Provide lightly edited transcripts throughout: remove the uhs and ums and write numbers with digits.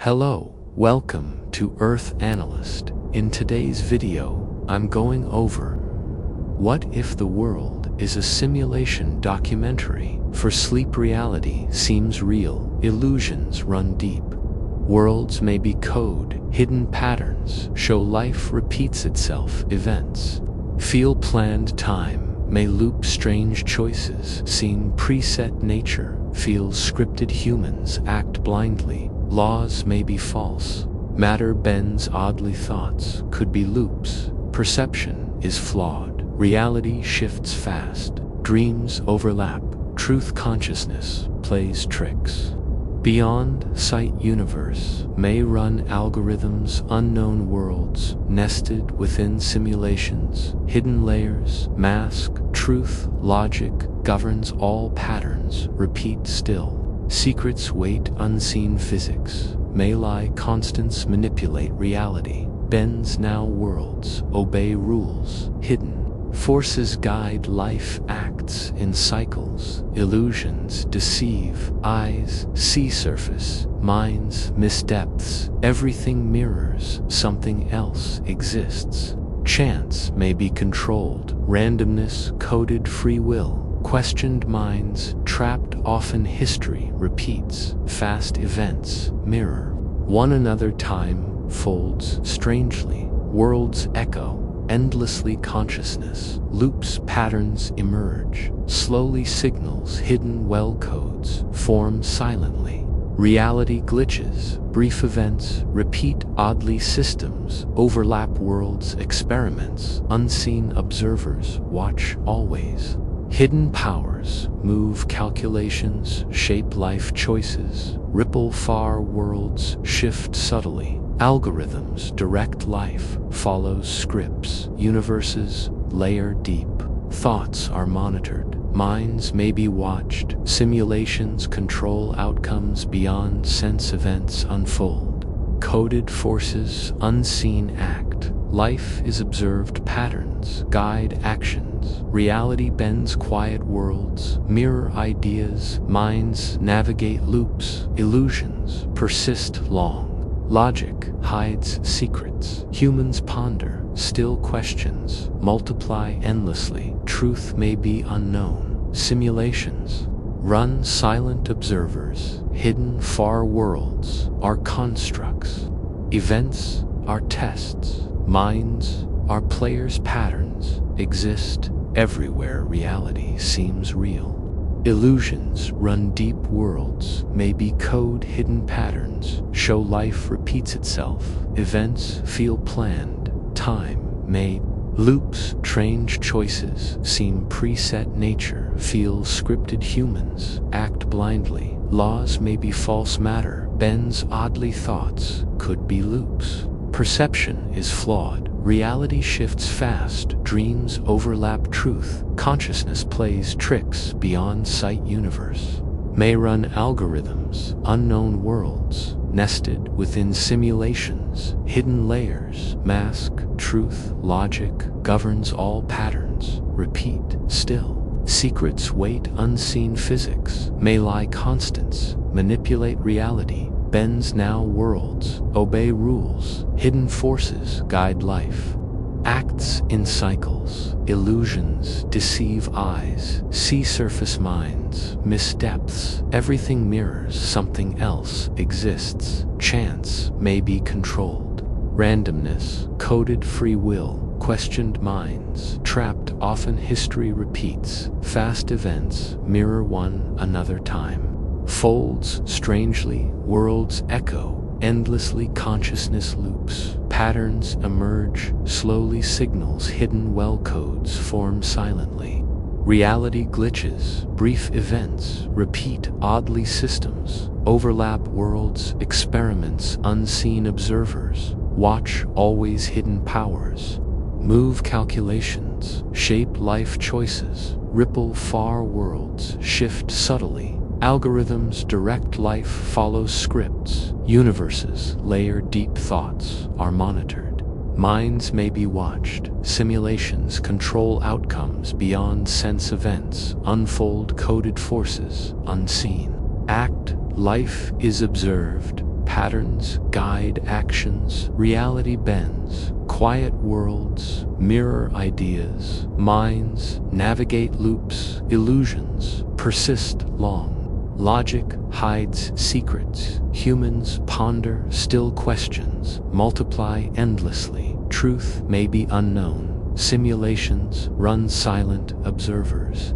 Hello, welcome to Earth Analyst. In today's video, I'm going over what if the world is a simulation documentary. For sleep, reality seems real, illusions run deep. Worlds may be code, hidden patterns show life repeats itself, events feel planned, time may loop, strange choices seem preset, nature feels scripted, humans act blindly, laws may be false, matter bends oddly, thoughts could be loops, perception is flawed, reality shifts fast, dreams overlap, truth consciousness plays tricks. Beyond sight, universe may run algorithms, unknown worlds nested within simulations, hidden layers, mask, truth, logic governs all patterns, repeat still. Secrets wait, unseen physics may lie, constants manipulate reality, bends now worlds, obey rules, hidden forces guide life, acts in cycles, illusions deceive, eyes see surface, minds miss depths, everything mirrors something else exists. Chance may be controlled, randomness coded, free will questioned, minds trapped, often history repeats, fast events mirror one another, time folds strangely, worlds echo endlessly, consciousness loops, patterns emerge slowly, signals hidden, well codes form silently, reality glitches, brief events repeat oddly, systems overlap, worlds experiments, unseen observers watch always, hidden powers move, calculations shape life, choices ripple far, worlds shift subtly, algorithms direct life, follows scripts, universes layer deep, thoughts are monitored, minds may be watched, simulations control outcomes, beyond sense events unfold, coded forces unseen act, life is observed, patterns guide actions, reality bends, quiet worlds mirror ideas, minds navigate loops, illusions persist long, logic hides secrets, humans ponder still, questions multiply endlessly, truth may be unknown, simulations run silent, observers hidden, far worlds are constructs, events are tests, minds are players, patterns exist everywhere, reality seems real, illusions run deep, worlds may be code, hidden patterns show life repeats itself, events feel planned, time made loops, strange choices seem preset, nature feels scripted, humans act blindly, laws may be false, matter bends oddly, thoughts could be loops, perception is flawed, reality shifts fast, dreams overlap, truth consciousness plays tricks, beyond sight, universe may run algorithms, unknown worlds nested within simulations, hidden layers, mask, truth, logic governs all patterns, repeat still, secrets wait, unseen physics may lie, constants manipulate reality, bends now worlds obey rules, hidden forces guide life, acts in cycles, illusions deceive, eyes see surface, minds miss depths, everything mirrors something else exists, chance may be controlled, randomness coded, free will questioned, minds trapped, often history repeats, fast events mirror one another, time folds strangely, worlds echo endlessly, consciousness loops, patterns emerge slowly, signals hidden, well codes form silently, reality glitches, brief events repeat oddly, systems overlap, worlds experiments, unseen observers watch always, hidden powers move, calculations shape life, choices ripple far, worlds shift subtly, algorithms direct life, follows scripts, universes layer deep, thoughts are monitored, minds may be watched, simulations control outcomes, beyond sense events unfold, coded forces unseen act, life is observed, patterns guide actions, reality bends. Quiet worlds mirror ideas, minds navigate loops, illusions persist long. Logic hides secrets, humans ponder still questions, multiply endlessly. Truth may be unknown, simulations run silent observers.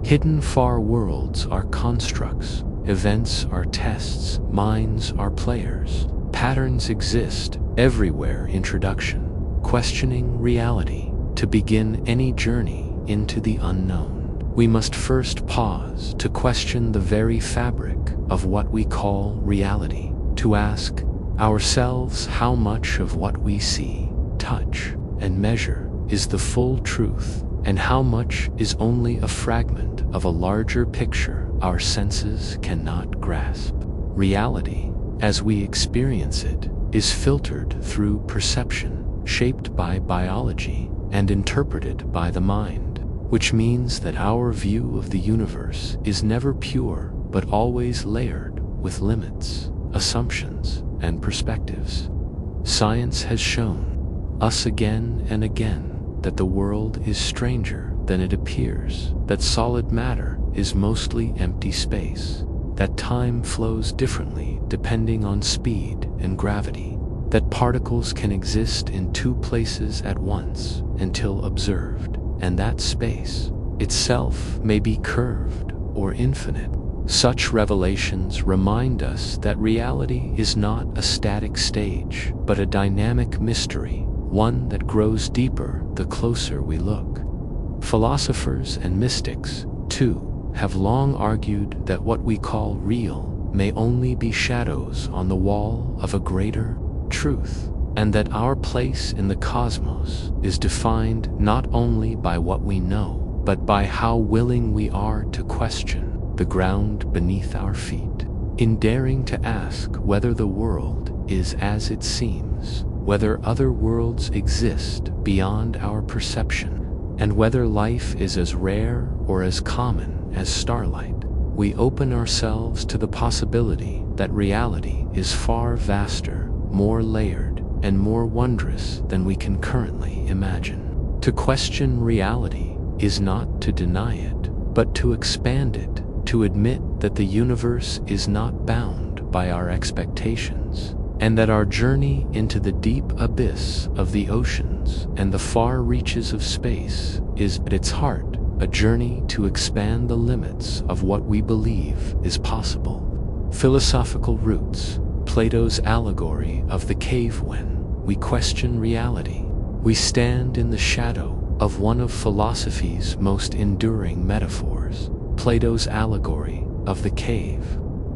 Hidden far worlds are constructs, events are tests, minds are players. Patterns exist everywhere. Introduction. Questioning reality. To begin any journey into the unknown, we must first pause to question the very fabric of what we call reality, to ask ourselves how much of what we see, touch, and measure is the full truth, and how much is only a fragment of a larger picture our senses cannot grasp. Reality, as we experience it, is filtered through perception, shaped by biology, and interpreted by the mind, which means that our view of the universe is never pure, but always layered with limits, assumptions, and perspectives. Science has shown us again and again that the world is stranger than it appears, that solid matter is mostly empty space, that time flows differently depending on speed and gravity, that particles can exist in two places at once until observed, and that space itself may be curved or infinite. Such revelations remind us that reality is not a static stage, but a dynamic mystery, one that grows deeper the closer we look. Philosophers and mystics, too, have long argued that what we call real may only be shadows on the wall of a greater truth, and that our place in the cosmos is defined not only by what we know, but by how willing we are to question the ground beneath our feet. In daring to ask whether the world is as it seems, whether other worlds exist beyond our perception, and whether life is as rare or as common as starlight, we open ourselves to the possibility that reality is far vaster, more layered, and more wondrous than we can currently imagine. To question reality is not to deny it, but to expand it, to admit that the universe is not bound by our expectations, and that our journey into the deep abyss of the oceans and the far reaches of space is at its heart a journey to expand the limits of what we believe is possible. Philosophical roots. Plato's allegory of the cave. When we question reality, we stand in the shadow of one of philosophy's most enduring metaphors, Plato's allegory of the cave,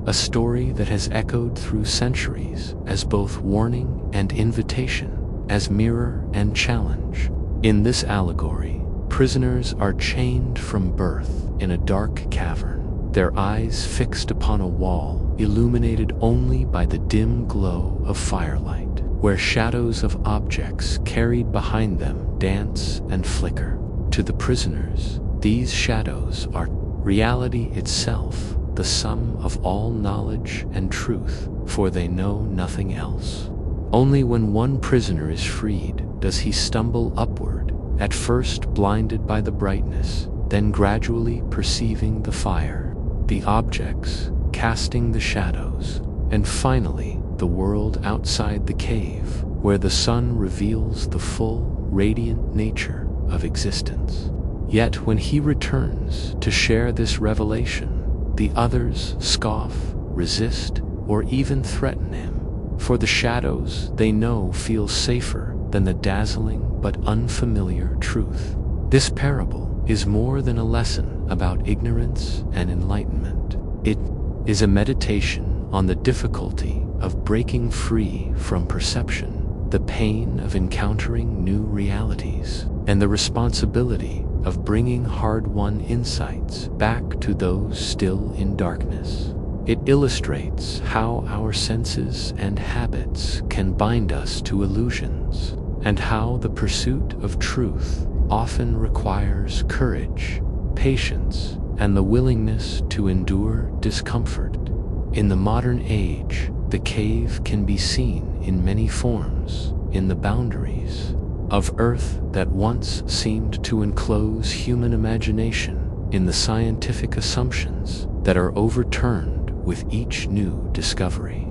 a story that has echoed through centuries as both warning and invitation, as mirror and challenge. In this allegory, prisoners are chained from birth in a dark cavern, their eyes fixed upon a wall illuminated only by the dim glow of firelight, where shadows of objects carried behind them dance and flicker. To the prisoners, these shadows are reality itself, the sum of all knowledge and truth, for they know nothing else. Only when one prisoner is freed does he stumble upward, at first blinded by the brightness, then gradually perceiving the fire, the objects, casting the shadows, and finally the world outside the cave, where the sun reveals the full, radiant nature of existence. Yet when he returns to share this revelation, the others scoff, resist, or even threaten him, for the shadows they know feel safer than the dazzling but unfamiliar truth. This parable is more than a lesson about ignorance and enlightenment. It is a meditation on the difficulty of breaking free from perception, the pain of encountering new realities, and the responsibility of bringing hard-won insights back to those still in darkness. It illustrates how our senses and habits can bind us to illusions, and how the pursuit of truth often requires courage, patience, and the willingness to endure discomfort. In the modern age, The cave can be seen in many forms, in the boundaries of Earth that once seemed to enclose human imagination, in the scientific assumptions that are overturned with each new discovery,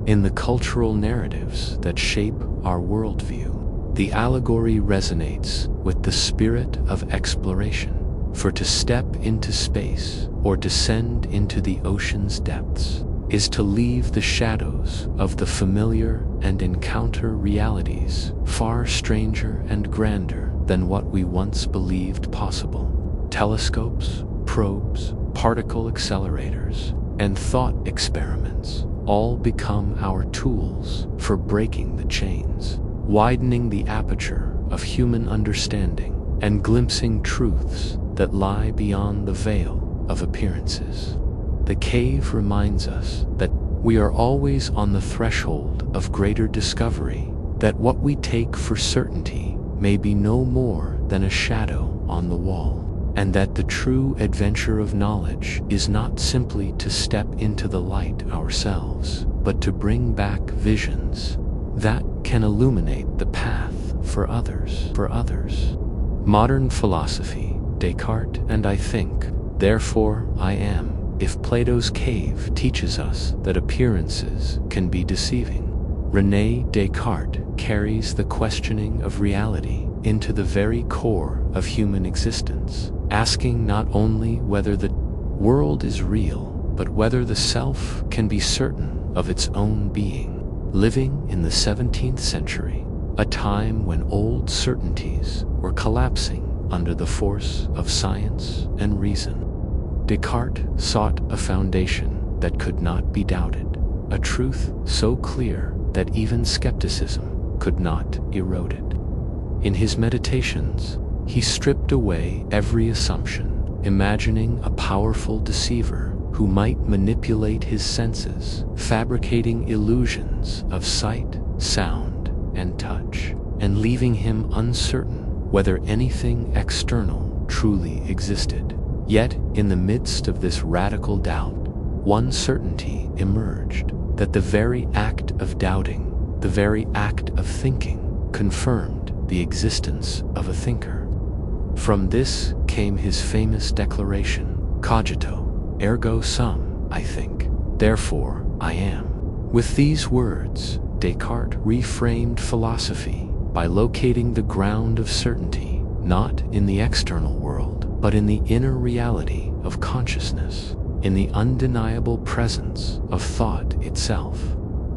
in the cultural narratives that shape our worldview. The allegory resonates with the spirit of exploration, for to step into space or descend into the ocean's depths is to leave the shadows of the familiar and encounter realities far stranger and grander than what we once believed possible. Telescopes, probes, particle accelerators, and thought experiments all become our tools for breaking the chains, widening the aperture of human understanding, and glimpsing truths that lie beyond the veil of appearances. The cave reminds us that we are always on the threshold of greater discovery, that what we take for certainty may be no more than a shadow on the wall, and that the true adventure of knowledge is not simply to step into the light ourselves, but to bring back visions that can illuminate the path for others. Modern philosophy, Descartes and I think, therefore I am. If Plato's cave teaches us that appearances can be deceiving, René Descartes carries the questioning of reality into the very core of human existence, asking not only whether the world is real, but whether the self can be certain of its own being. Living in the 17th century, a time when old certainties were collapsing under the force of science and reason, Descartes sought a foundation that could not be doubted, a truth so clear that even skepticism could not erode it. In his meditations, he stripped away every assumption, imagining a powerful deceiver who might manipulate his senses, fabricating illusions of sight, sound, and touch, and leaving him uncertain whether anything external truly existed. Yet, in the midst of this radical doubt, one certainty emerged, that the very act of doubting, the very act of thinking, confirmed the existence of a thinker. From this came his famous declaration, cogito, ergo sum, I think, therefore I am. With these words, Descartes reframed philosophy by locating the ground of certainty not in the external world, but in the inner reality of consciousness, in the undeniable presence of thought itself.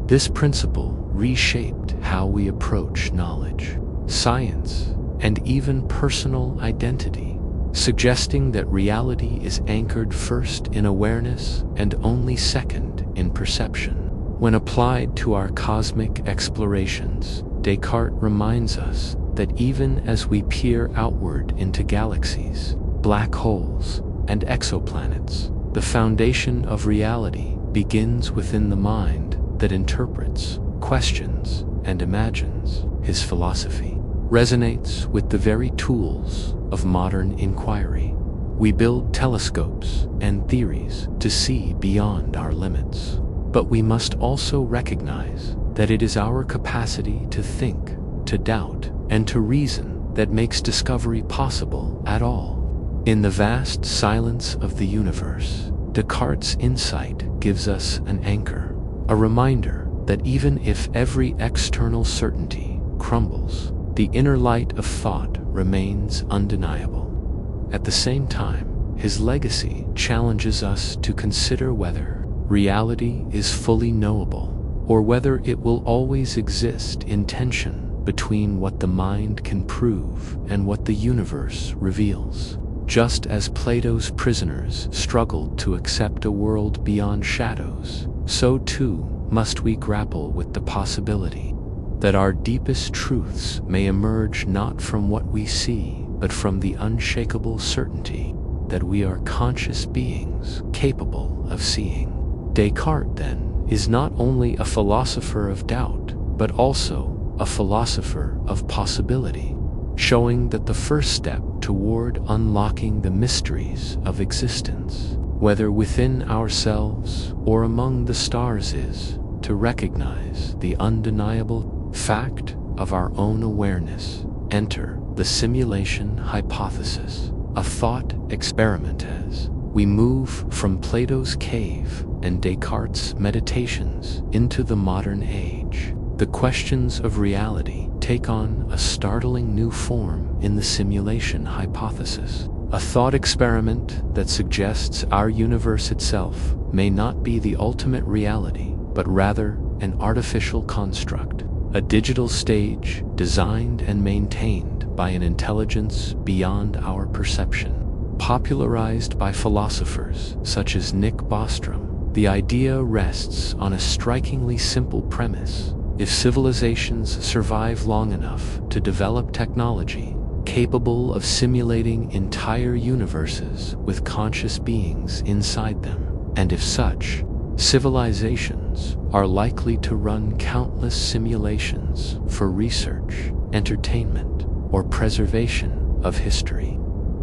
This principle reshaped how we approach knowledge, science, and even personal identity, suggesting that reality is anchored first in awareness and only second in perception. When applied to our cosmic explorations, Descartes reminds us that even as we peer outward into galaxies, black holes, and exoplanets, the foundation of reality begins within the mind that interprets, questions, and imagines. His philosophy resonates with the very tools of modern inquiry. We build telescopes and theories to see beyond our limits, but we must also recognize that it is our capacity to think, to doubt, and to reason that makes discovery possible at all. In the vast silence of the universe, Descartes' insight gives us an anchor, a reminder that even if every external certainty crumbles, the inner light of thought remains undeniable. At the same time, his legacy challenges us to consider whether reality is fully knowable, or whether it will always exist in tension between what the mind can prove and what the universe reveals. Just as Plato's prisoners struggled to accept a world beyond shadows, so too must we grapple with the possibility that our deepest truths may emerge not from what we see, but from the unshakable certainty that we are conscious beings capable of seeing. Descartes, then, is not only a philosopher of doubt, but also a philosopher of possibility, showing that the first step toward unlocking the mysteries of existence, whether within ourselves or among the stars, is to recognize the undeniable fact of our own awareness. Enter the simulation hypothesis, a thought experiment as we move from Plato's cave and Descartes' meditations into the modern age. The questions of reality take on a startling new form in the simulation hypothesis, a thought experiment that suggests our universe itself may not be the ultimate reality, but rather an artificial construct, a digital stage designed and maintained by an intelligence beyond our perception. Popularized by philosophers such as Nick Bostrom, the idea rests on a strikingly simple premise. If civilizations survive long enough to develop technology capable of simulating entire universes with conscious beings inside them, and if such civilizations are likely to run countless simulations for research, entertainment, or preservation of history,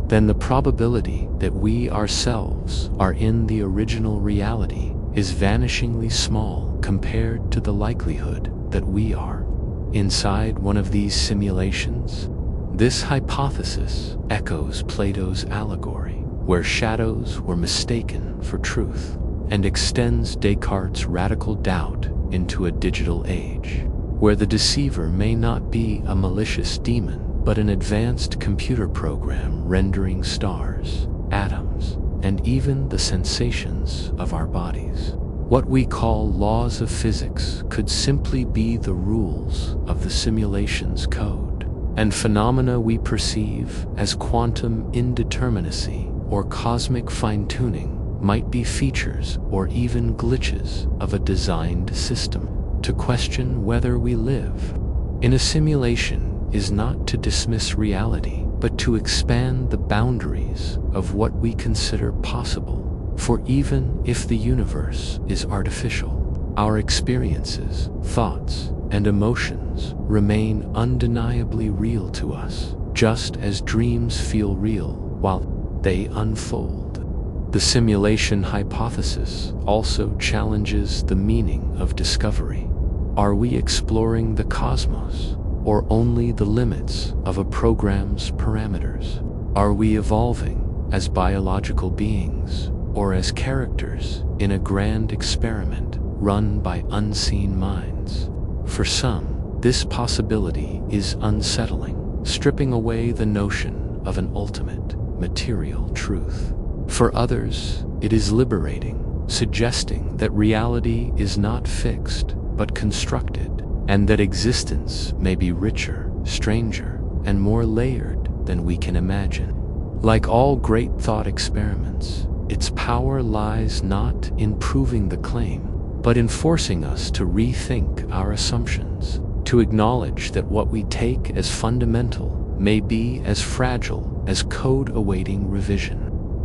then the probability that we ourselves are in the original reality is vanishingly small compared to the likelihood that we are inside one of these simulations. This hypothesis echoes Plato's Allegory, where shadows were mistaken for truth, and extends Descartes' radical doubt into a digital age, where the deceiver may not be a malicious demon, but an advanced computer program rendering stars, atoms, and even the sensations of our bodies. What we call laws of physics could simply be the rules of the simulation's code, and phenomena we perceive as quantum indeterminacy or cosmic fine-tuning might be features or even glitches of a designed system. To question whether we live in a simulation is not to dismiss reality, but to expand the boundaries of what we consider possible. For even if the universe is artificial, our experiences, thoughts, and emotions remain undeniably real to us, just as dreams feel real while they unfold. The simulation hypothesis also challenges the meaning of discovery. Are we exploring the cosmos, or only the limits of a program's parameters? Are we evolving as biological beings, or as characters in a grand experiment run by unseen minds? For some, this possibility is unsettling, stripping away the notion of an ultimate material truth. For others, it is liberating, suggesting that reality is not fixed, but constructed, and that existence may be richer, stranger, and more layered than we can imagine. Like all great thought experiments, its power lies not in proving the claim, but in forcing us to rethink our assumptions, to acknowledge that what we take as fundamental may be as fragile as code awaiting revision.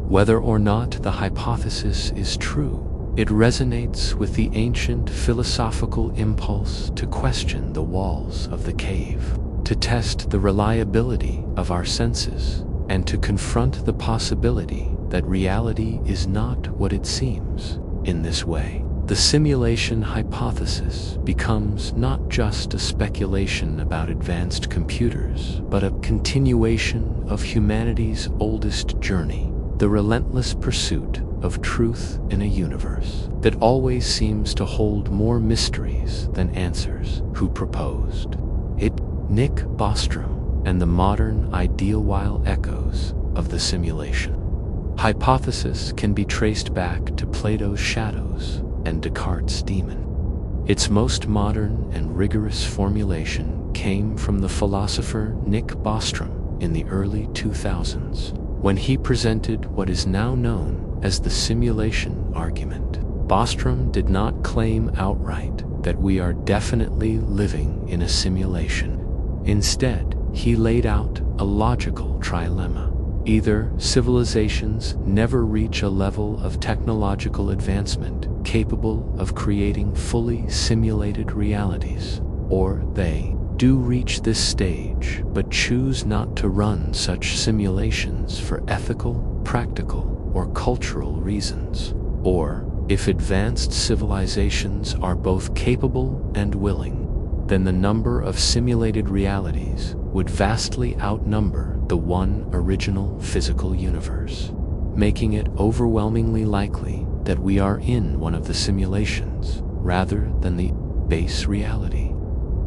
Whether or not the hypothesis is true, it resonates with the ancient philosophical impulse to question the walls of the cave, to test the reliability of our senses, and to confront the possibility that reality is not what it seems. In this way, the simulation hypothesis becomes not just a speculation about advanced computers, but a continuation of humanity's oldest journey, the relentless pursuit of truth in a universe that always seems to hold more mysteries than answers. Who proposed it? Nick Bostrom and the modern ideal echoes of the simulation hypothesis can be traced back to Plato's shadows and Descartes' demon. Its most modern and rigorous formulation came from the philosopher Nick Bostrom in the early 2000s, when he presented what is now known as the simulation argument. Bostrom did not claim outright that we are definitely living in a simulation. Instead, he laid out a logical trilemma. Either civilizations never reach a level of technological advancement capable of creating fully simulated realities, or they do reach this stage but choose not to run such simulations for ethical, practical, or cultural reasons. Or If advanced civilizations are both capable and willing, then the number of simulated realities would vastly outnumber the one original physical universe, making it overwhelmingly likely that we are in one of the simulations rather than the base reality.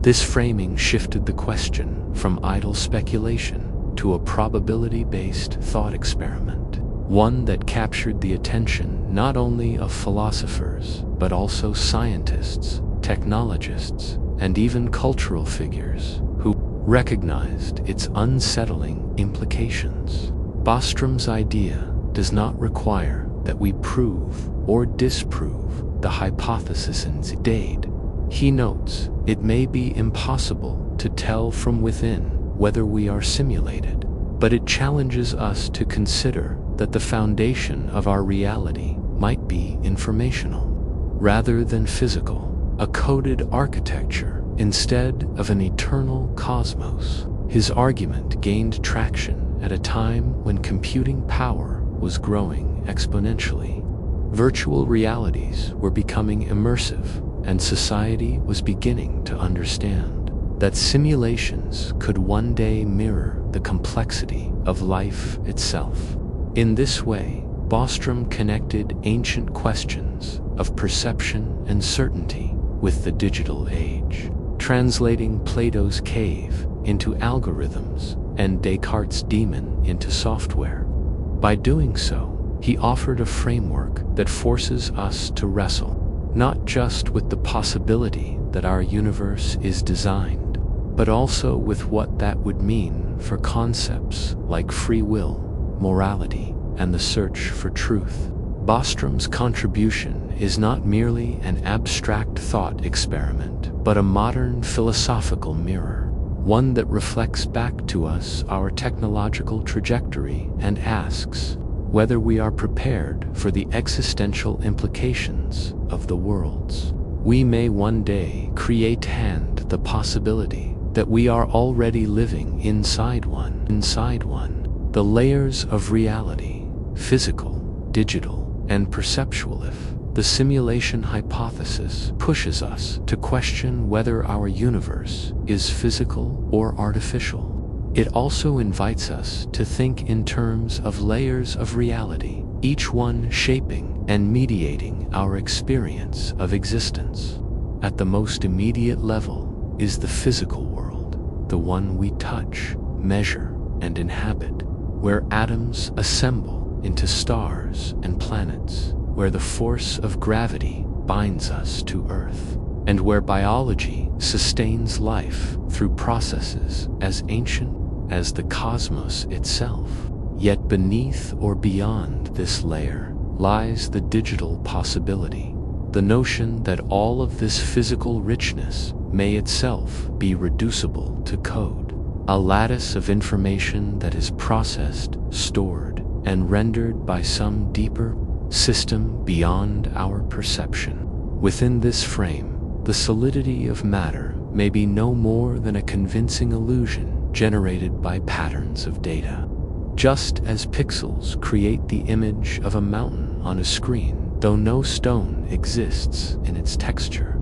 This framing shifted the question from idle speculation to a probability-based thought experiment, one that captured the attention not only of philosophers but also scientists, technologists, and even cultural figures who recognized its unsettling implications. Bostrom's idea does not require that we prove or disprove the hypothesis indeed. He notes it may be impossible to tell from within whether we are simulated, but it challenges us to consider that the foundation of our reality might be informational, rather than physical, a coded architecture instead of an eternal cosmos. His argument gained traction at a time when computing power was growing exponentially. Virtual realities were becoming immersive, and society was beginning to understand that simulations could one day mirror the complexity of life itself. In this way, Bostrom connected ancient questions of perception and certainty with the digital age, translating Plato's cave into algorithms and Descartes' demon into software. By doing so, he offered a framework that forces us to wrestle not just with the possibility that our universe is designed, but also with what that would mean for concepts like free will, morality, and the search for truth. Bostrom's contribution is not merely an abstract thought experiment, but a modern philosophical mirror, one that reflects back to us our technological trajectory and asks whether we are prepared for the existential implications of the worlds we may one day create, and the possibility that we are already living inside one. The layers of reality, physical, digital, and perceptual. If the simulation hypothesis pushes us to question whether our universe is physical or artificial, it also invites us to think in terms of layers of reality, each one shaping and mediating our experience of existence. At the most immediate level is the physical world, the one we touch, measure, and inhabit, where atoms assemble into stars and planets, where the force of gravity binds us to Earth, and where biology sustains life through processes as ancient as the cosmos itself. Yet beneath or beyond this layer lies the digital possibility, the notion that all of this physical richness may itself be reducible to code, a lattice of information that is processed, stored, and rendered by some deeper system beyond our perception. Within this frame, the solidity of matter may be no more than a convincing illusion generated by patterns of data. Just as pixels create the image of a mountain on a screen, though no stone exists in its texture.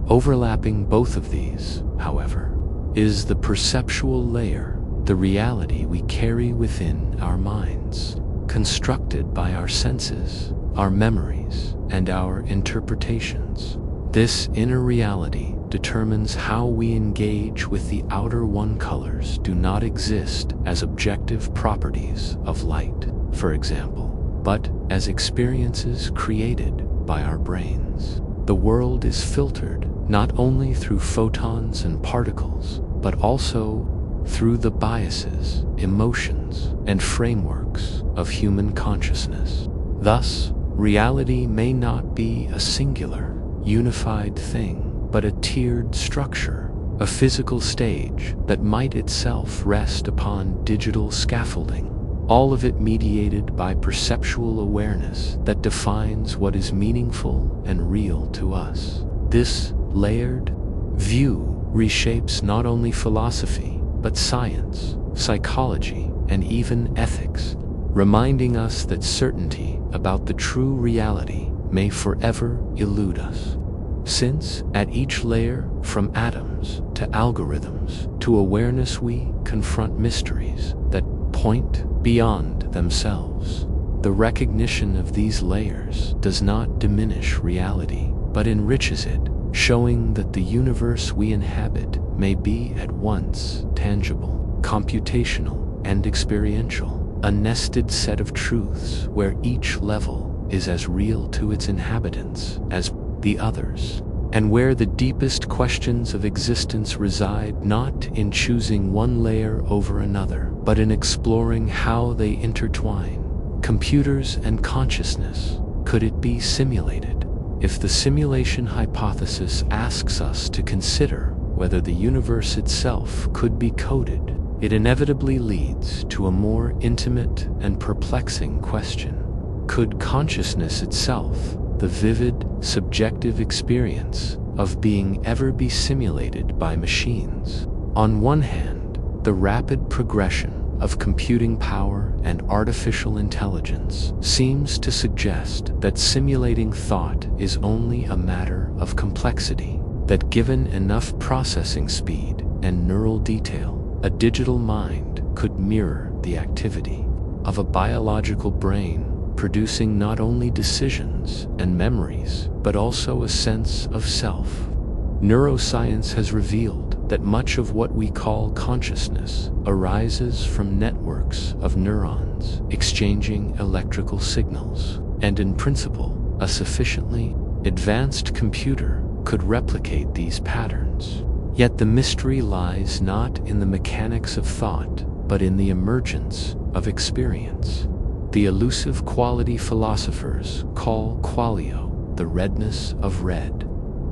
Overlapping both of these, however, is the perceptual layer, the reality we carry within our minds, constructed by our senses, our memories, and our interpretations. This inner reality determines how we engage with the outer one. Colors do not exist as objective properties of light, for example, but as experiences created by our brains. The world is filtered not only through photons and particles, but also through the biases, emotions, and frameworks of human consciousness. Thus, reality may not be a singular, unified thing, but a tiered structure, a physical stage that might itself rest upon digital scaffolding, all of it mediated by perceptual awareness that defines what is meaningful and real to us. This layered view reshapes not only philosophy, but science, psychology, and even ethics, reminding us that certainty about the true reality may forever elude us. Since, at each layer, from atoms to algorithms to awareness, we confront mysteries that point beyond themselves. The recognition of these layers does not diminish reality, but enriches it, showing that the universe we inhabit may be at once tangible, computational, and experiential, a nested set of truths where each level is as real to its inhabitants as the others, and where the deepest questions of existence reside not in choosing one layer over another, but in exploring how they intertwine. Computers and consciousness, could it be simulated? If the simulation hypothesis asks us to consider whether the universe itself could be coded, it inevitably leads to a more intimate and perplexing question. Could consciousness itself, the vivid, subjective experience of being, ever be simulated by machines? On one hand, the rapid progression of computing power and artificial intelligence seems to suggest that simulating thought is only a matter of complexity, that given enough processing speed and neural detail, a digital mind could mirror the activity of a biological brain, producing not only decisions and memories, but also a sense of self. Neuroscience has revealed that much of what we call consciousness arises from networks of neurons exchanging electrical signals, and in principle, a sufficiently advanced computer could replicate these patterns. Yet the mystery lies not in the mechanics of thought, but in the emergence of experience. The elusive quality philosophers call qualio the redness of red,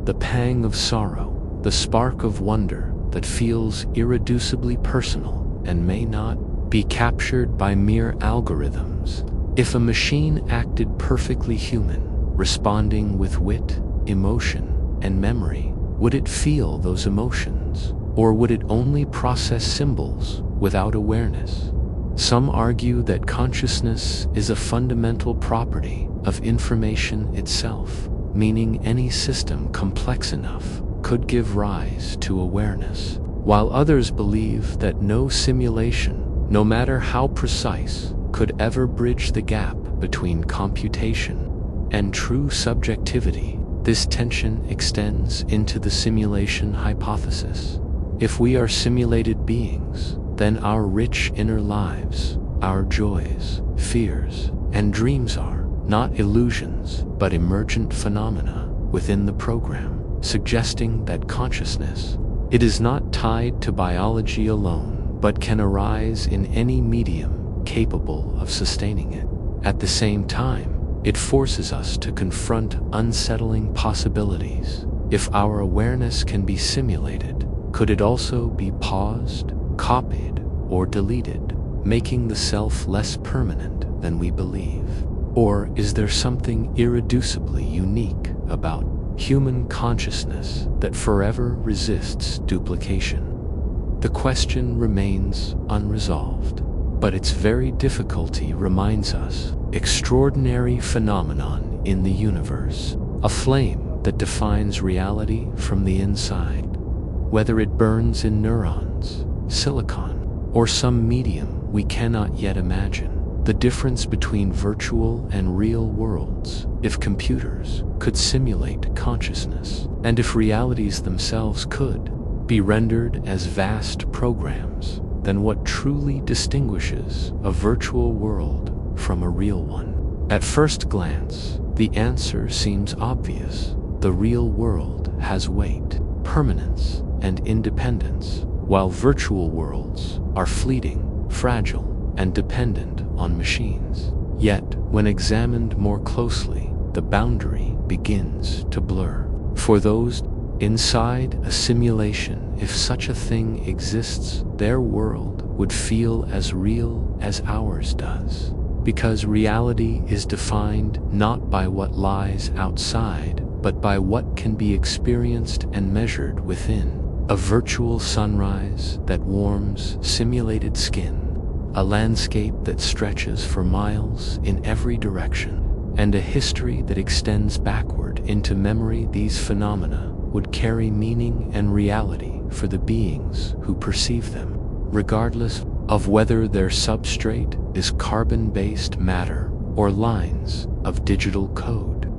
the pang of sorrow, the spark of wonder that feels irreducibly personal and may not be captured by mere algorithms. If a machine acted perfectly human, responding with wit, emotion, and memory, would it feel those emotions, or would it only process symbols without awareness? Some argue that consciousness is a fundamental property of information itself, meaning any system complex enough could give rise to awareness, while others believe that no simulation, no matter how precise, could ever bridge the gap between computation and true subjectivity. This tension extends into the simulation hypothesis. If we are simulated beings, then our rich inner lives, our joys, fears, and dreams are not illusions, but emergent phenomena within the program, suggesting that consciousness, it is not tied to biology alone, but can arise in any medium capable of sustaining it. At the same time, it forces us to confront unsettling possibilities. If our awareness can be simulated, could it also be paused, copied, or deleted, making the self less permanent than we believe? Or is there something irreducibly unique about human consciousness that forever resists duplication? The question remains unresolved, but its very difficulty reminds us extraordinary phenomenon in the universe, a flame that defines reality from the inside. Whether it burns in neurons, silicon, or some medium we cannot yet imagine, the difference between virtual and real worlds, if computers could simulate consciousness, and if realities themselves could be rendered as vast programs, then what truly distinguishes a virtual world from a real one? At first glance, the answer seems obvious. The real world has weight, permanence, and independence, while virtual worlds are fleeting, fragile, and dependent on machines. Yet, when examined more closely, the boundary begins to blur. For those inside a simulation, if such a thing exists, their world would feel as real as ours does, because reality is defined not by what lies outside, but by what can be experienced and measured within. A virtual sunrise that warms simulated skin, a landscape that stretches for miles in every direction, and a history that extends backward into memory, these phenomena would carry meaning and reality for the beings who perceive them, regardless of whether their substrate is carbon-based matter or lines of digital code.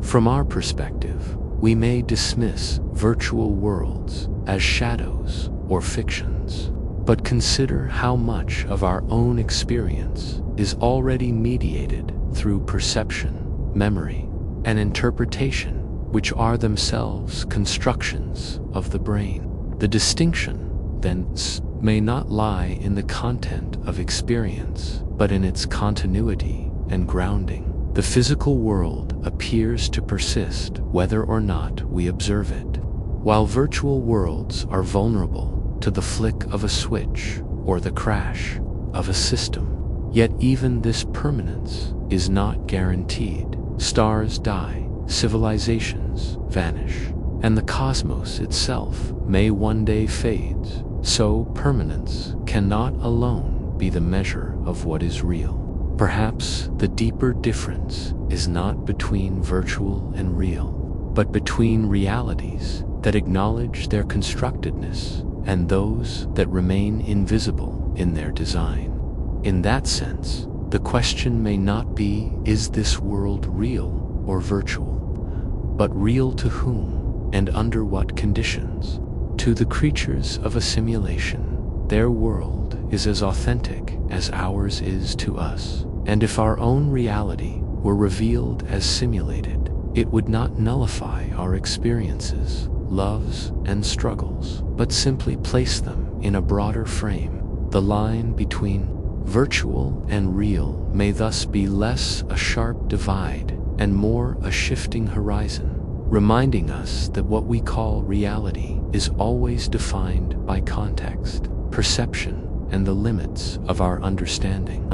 From our perspective, we may dismiss virtual worlds as shadows or fictions, but consider how much of our own experience is already mediated through perception, memory, and interpretation, which are themselves constructions of the brain. The distinction, thence, may not lie in the content of experience, but in its continuity and grounding. The physical world appears to persist whether or not we observe it, while virtual worlds are vulnerable to the flick of a switch or the crash of a system. Yet even this permanence is not guaranteed. Stars die, civilizations vanish, and the cosmos itself may one day fade. So permanence cannot alone be the measure of what is real. Perhaps the deeper difference is not between virtual and real, but between realities that acknowledge their constructedness and those that remain invisible in their design. In that sense, the question may not be, is this world real or virtual, but real to whom and under what conditions? To the creatures of a simulation, their world is as authentic as ours is to us, and if our own reality were revealed as simulated, it would not nullify our experiences, loves, and struggles, but simply place them in a broader frame. The line between virtual and real may thus be less a sharp divide and more a shifting horizon, reminding us that what we call reality is always defined by context, perception, and the limits of our understanding.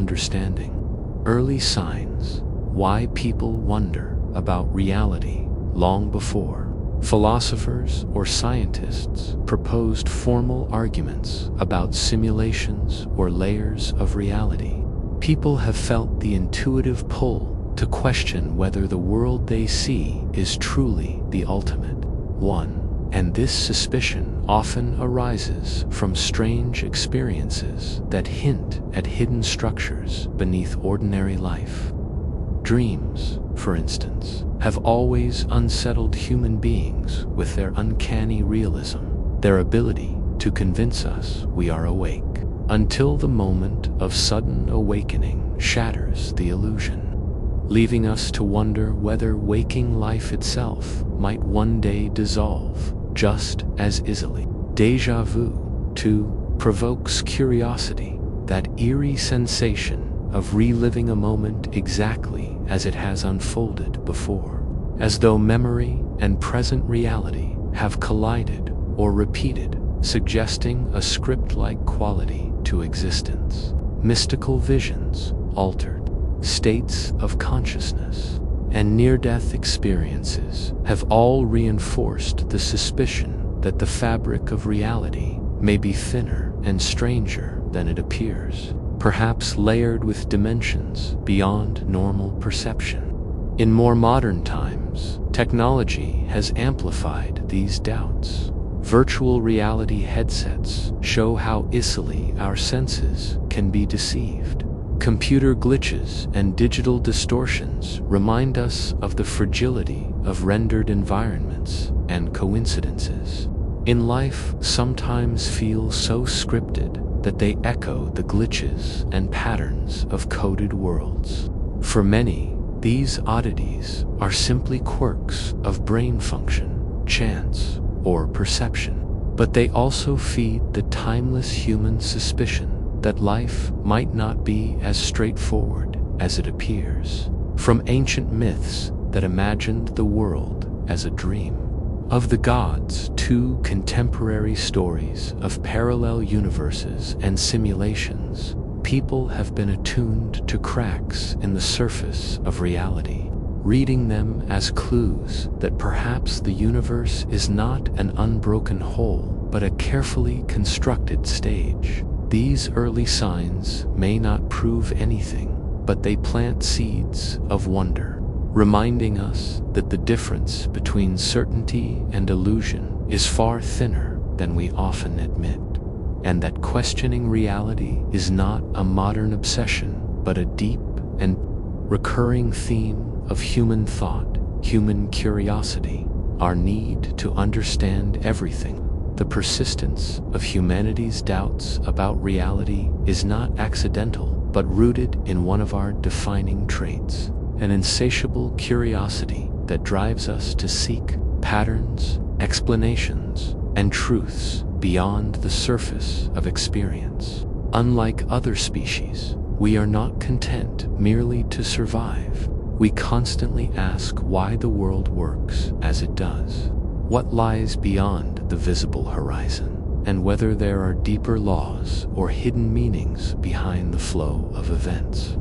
Early signs why people wonder about reality long before philosophers or scientists proposed formal arguments about simulations or layers of reality. People have felt the intuitive pull to question whether the world they see is truly the ultimate one, and this suspicion often arises from strange experiences that hint at hidden structures beneath ordinary life. Dreams, for instance, have always unsettled human beings with their uncanny realism, their ability to convince us we are awake, until the moment of sudden awakening shatters the illusion, leaving us to wonder whether waking life itself might one day dissolve just as easily. Déjà vu, too, provokes curiosity, that eerie sensation of reliving a moment exactly as it has unfolded before, as though memory and present reality have collided or repeated, suggesting a script-like quality to existence. Mystical visions, altered states of consciousness, and near-death experiences have all reinforced the suspicion that the fabric of reality may be thinner and stranger than it appears, perhaps layered with dimensions beyond normal perception. In more modern times, technology has amplified these doubts. Virtual reality headsets show how easily our senses can be deceived. Computer glitches and digital distortions remind us of the fragility of rendered environments and coincidences. In life, sometimes feel so scripted that they echo the glitches and patterns of coded worlds. For many, these oddities are simply quirks of brain function, chance, or perception, but they also feed the timeless human suspicion that life might not be as straightforward as it appears. From ancient myths that imagined the world as a dream of the gods to contemporary stories of parallel universes and simulations, people have been attuned to cracks in the surface of reality, reading them as clues that perhaps the universe is not an unbroken whole, but a carefully constructed stage. These early signs may not prove anything, but they plant seeds of wonder, reminding us that the difference between certainty and illusion is far thinner than we often admit, and that questioning reality is not a modern obsession, but a deep and recurring theme of human thought, human curiosity, our need to understand everything. The persistence of humanity's doubts about reality is not accidental, but rooted in one of our defining traits, an insatiable curiosity that drives us to seek patterns, explanations, and truths beyond the surface of experience. Unlike other species, we are not content merely to survive. We constantly ask why the world works as it does, what lies beyond the visible horizon, and whether there are deeper laws or hidden meanings behind the flow of events.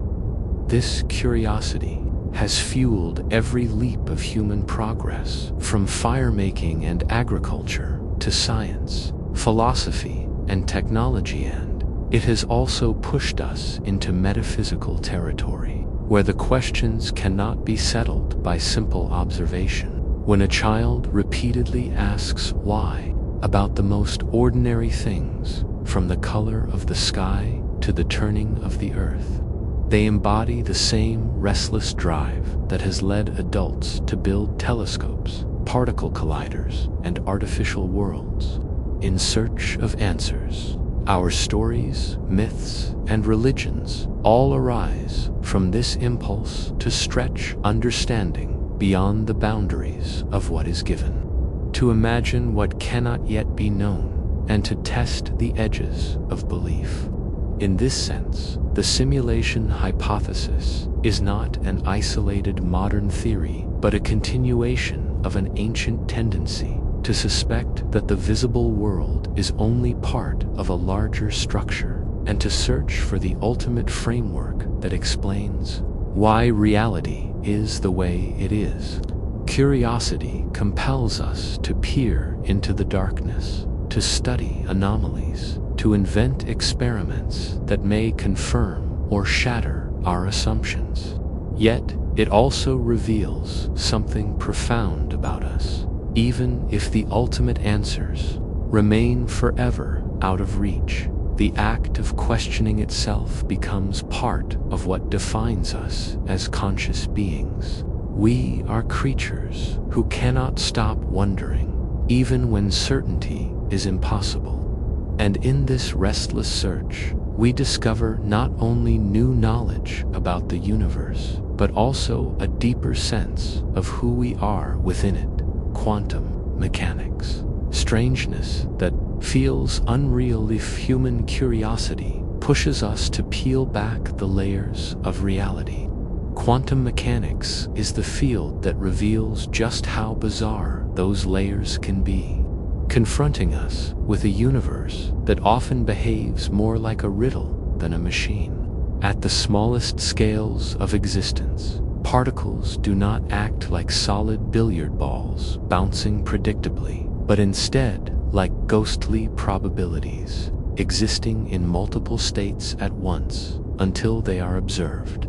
This curiosity has fueled every leap of human progress, from fire-making and agriculture to science, philosophy, and technology, and it has also pushed us into metaphysical territory, where the questions cannot be settled by simple observation. When a child repeatedly asks why about the most ordinary things, from the color of the sky to the turning of the earth, they embody the same restless drive that has led adults to build telescopes, particle colliders, and artificial worlds in search of answers. Our stories, myths, and religions all arise from this impulse to stretch understanding beyond the boundaries of what is given, to imagine what cannot yet be known, and to test the edges of belief. In this sense, the simulation hypothesis is not an isolated modern theory, but a continuation of an ancient tendency to suspect that the visible world is only part of a larger structure, and to search for the ultimate framework that explains why reality is the way it is. Curiosity compels us to peer into the darkness, to study anomalies, to invent experiments that may confirm or shatter our assumptions. Yet, it also reveals something profound about us, even if the ultimate answers remain forever out of reach. The act of questioning itself becomes part of what defines us as conscious beings. We are creatures who cannot stop wondering, even when certainty is impossible. And in this restless search, we discover not only new knowledge about the universe, but also a deeper sense of who we are within it. Quantum mechanics. Strangeness that feels unreal if human curiosity pushes us to peel back the layers of reality. Quantum mechanics is the field that reveals just how bizarre those layers can be, confronting us with a universe that often behaves more like a riddle than a machine. At the smallest scales of existence, particles do not act like solid billiard balls bouncing predictably, but instead like ghostly probabilities, existing in multiple states at once until they are observed.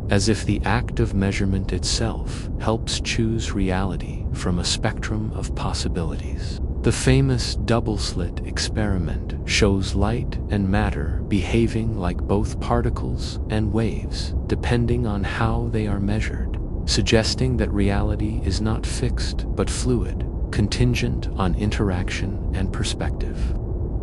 As if the act of measurement itself helps choose reality from a spectrum of possibilities. The famous double-slit experiment shows light and matter behaving like both particles and waves, depending on how they are measured, suggesting that reality is not fixed but fluid, contingent on interaction and perspective.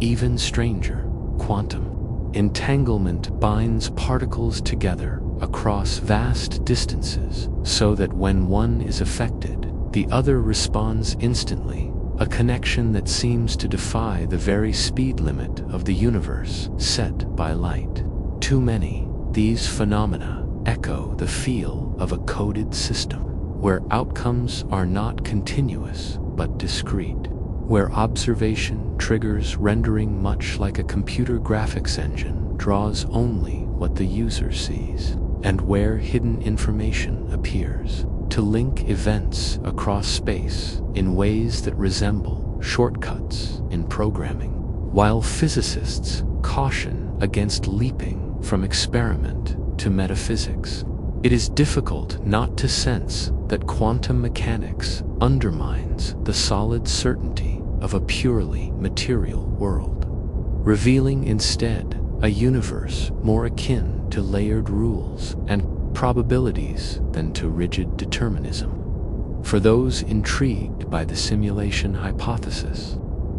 Even stranger, quantum entanglement binds particles together across vast distances so that when one is affected, the other responds instantly, a connection that seems to defy the very speed limit of the universe set by light. Too many, these phenomena echo the feel of a coded system, where outcomes are not continuous but discrete, where observation triggers rendering much like a computer graphics engine draws only what the user sees, and where hidden information appears to link events across space in ways that resemble shortcuts in programming. While physicists caution against leaping from experiment to metaphysics, It is difficult not to sense that quantum mechanics undermines the solid certainty of a purely material world, revealing instead a universe more akin to layered rules and probabilities than to rigid determinism. For those intrigued by the simulation hypothesis,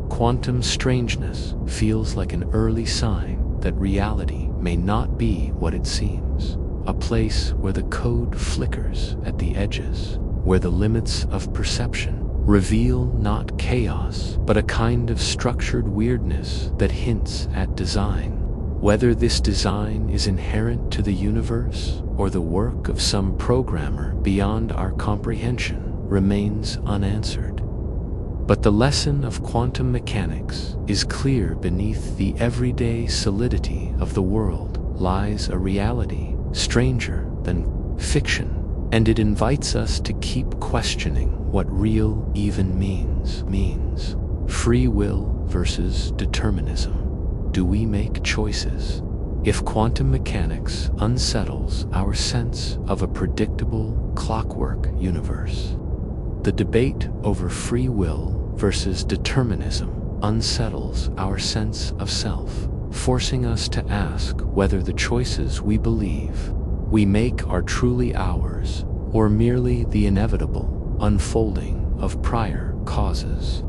quantum strangeness feels like an early sign that reality may not be what it seems, a place where the code flickers at the edges, where the limits of perception reveal not chaos, but a kind of structured weirdness that hints at design. Whether this design is inherent to the universe or the work of some programmer beyond our comprehension remains unanswered. But the lesson of quantum mechanics is clear. Beneath the everyday solidity of the world lies a reality stranger than fiction, and it invites us to keep questioning what real even means. Free will versus determinism. Do we make choices? If quantum mechanics unsettles our sense of a predictable clockwork universe, the debate over free will versus determinism unsettles our sense of self, forcing us to ask whether the choices we believe we make are truly ours or merely the inevitable unfolding of prior causes.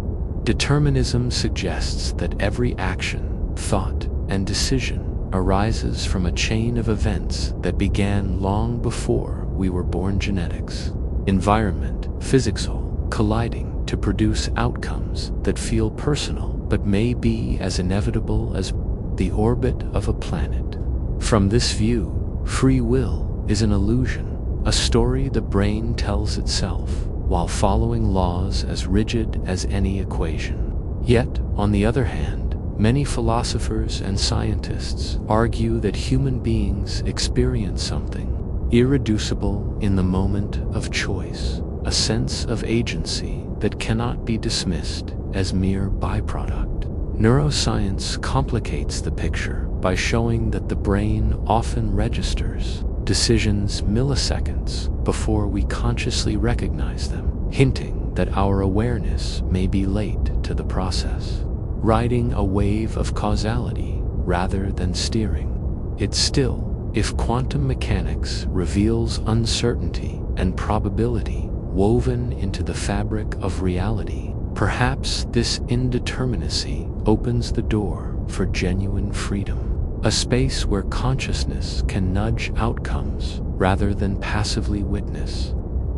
Determinism suggests that every action, thought, and decision arises from a chain of events that began long before we were born. Genetics, environment, physics all colliding to produce outcomes that feel personal but may be as inevitable as the orbit of a planet. From this view, free will is an illusion, a story the brain tells itself while following laws as rigid as any equation. Yet, on the other hand, many philosophers and scientists argue that human beings experience something irreducible in the moment of choice, a sense of agency that cannot be dismissed as mere byproduct. Neuroscience complicates the picture by showing that the brain often registers decisions milliseconds before we consciously recognize them, hinting that our awareness may be late to the process, riding a wave of causality rather than steering it still. If quantum mechanics reveals uncertainty and probability woven into the fabric of reality, perhaps this indeterminacy opens the door for genuine freedom, a space where consciousness can nudge outcomes rather than passively witness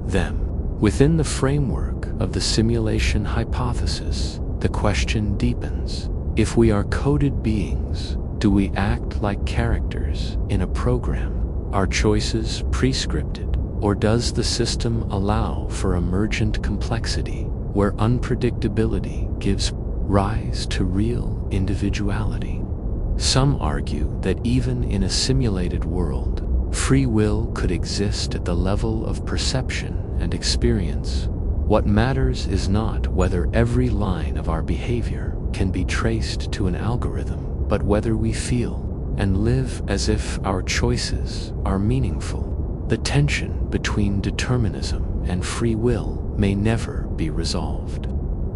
them. Within the framework of the simulation hypothesis, the question deepens. If we are coded beings, do we act like characters in a program? Are choices prescripted, or does the system allow for emergent complexity where unpredictability gives rise to real individuality? Some argue that even in a simulated world, free will could exist at the level of perception and experience. What matters is not whether every line of our behavior can be traced to an algorithm, but whether we feel and live as if our choices are meaningful. The tension between determinism and free will may never be resolved,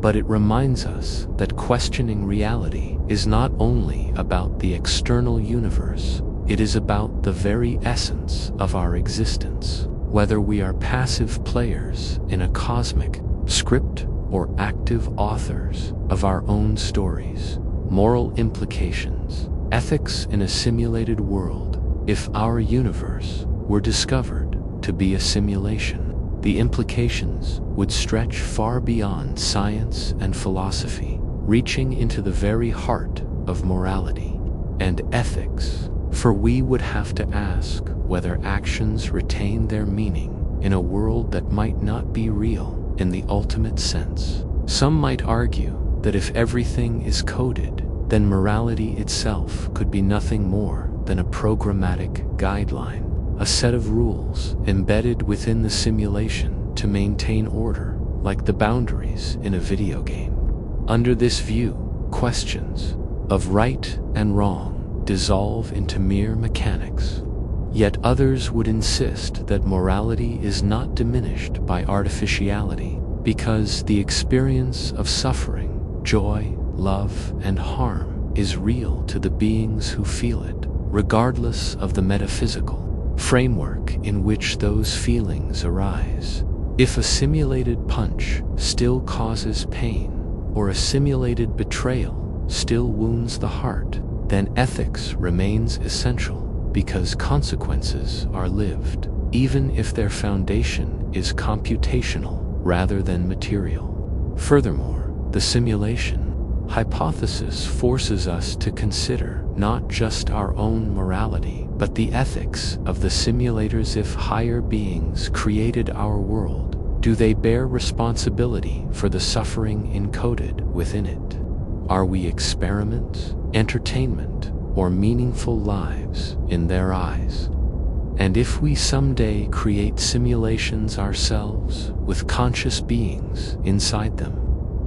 but it reminds us that questioning reality is not only about the external universe, it is about the very essence of our existence. Whether we are passive players in a cosmic script or active authors of our own stories, moral implications, ethics in a simulated world. If our universe were discovered to be a simulation, the implications would stretch far beyond science and philosophy, reaching into the very heart of morality and ethics. For we would have to ask whether actions retain their meaning in a world that might not be real in the ultimate sense. Some might argue that if everything is coded, then morality itself could be nothing more than a programmatic guideline, a set of rules embedded within the simulation to maintain order, like the boundaries in a video game. Under this view, questions of right and wrong dissolve into mere mechanics. Yet others would insist that morality is not diminished by artificiality, because the experience of suffering, joy, love, and harm is real to the beings who feel it, regardless of the metaphysical framework in which those feelings arise. If a simulated punch still causes pain, or a simulated betrayal still wounds the heart, then ethics remains essential, because consequences are lived, even if their foundation is computational rather than material. Furthermore, the simulation hypothesis forces us to consider not just our own morality, but the ethics of the simulators. If higher beings created our world, do they bear responsibility for the suffering encoded within it? Are we experiments, entertainment, or meaningful lives in their eyes? And if we someday create simulations ourselves with conscious beings inside them,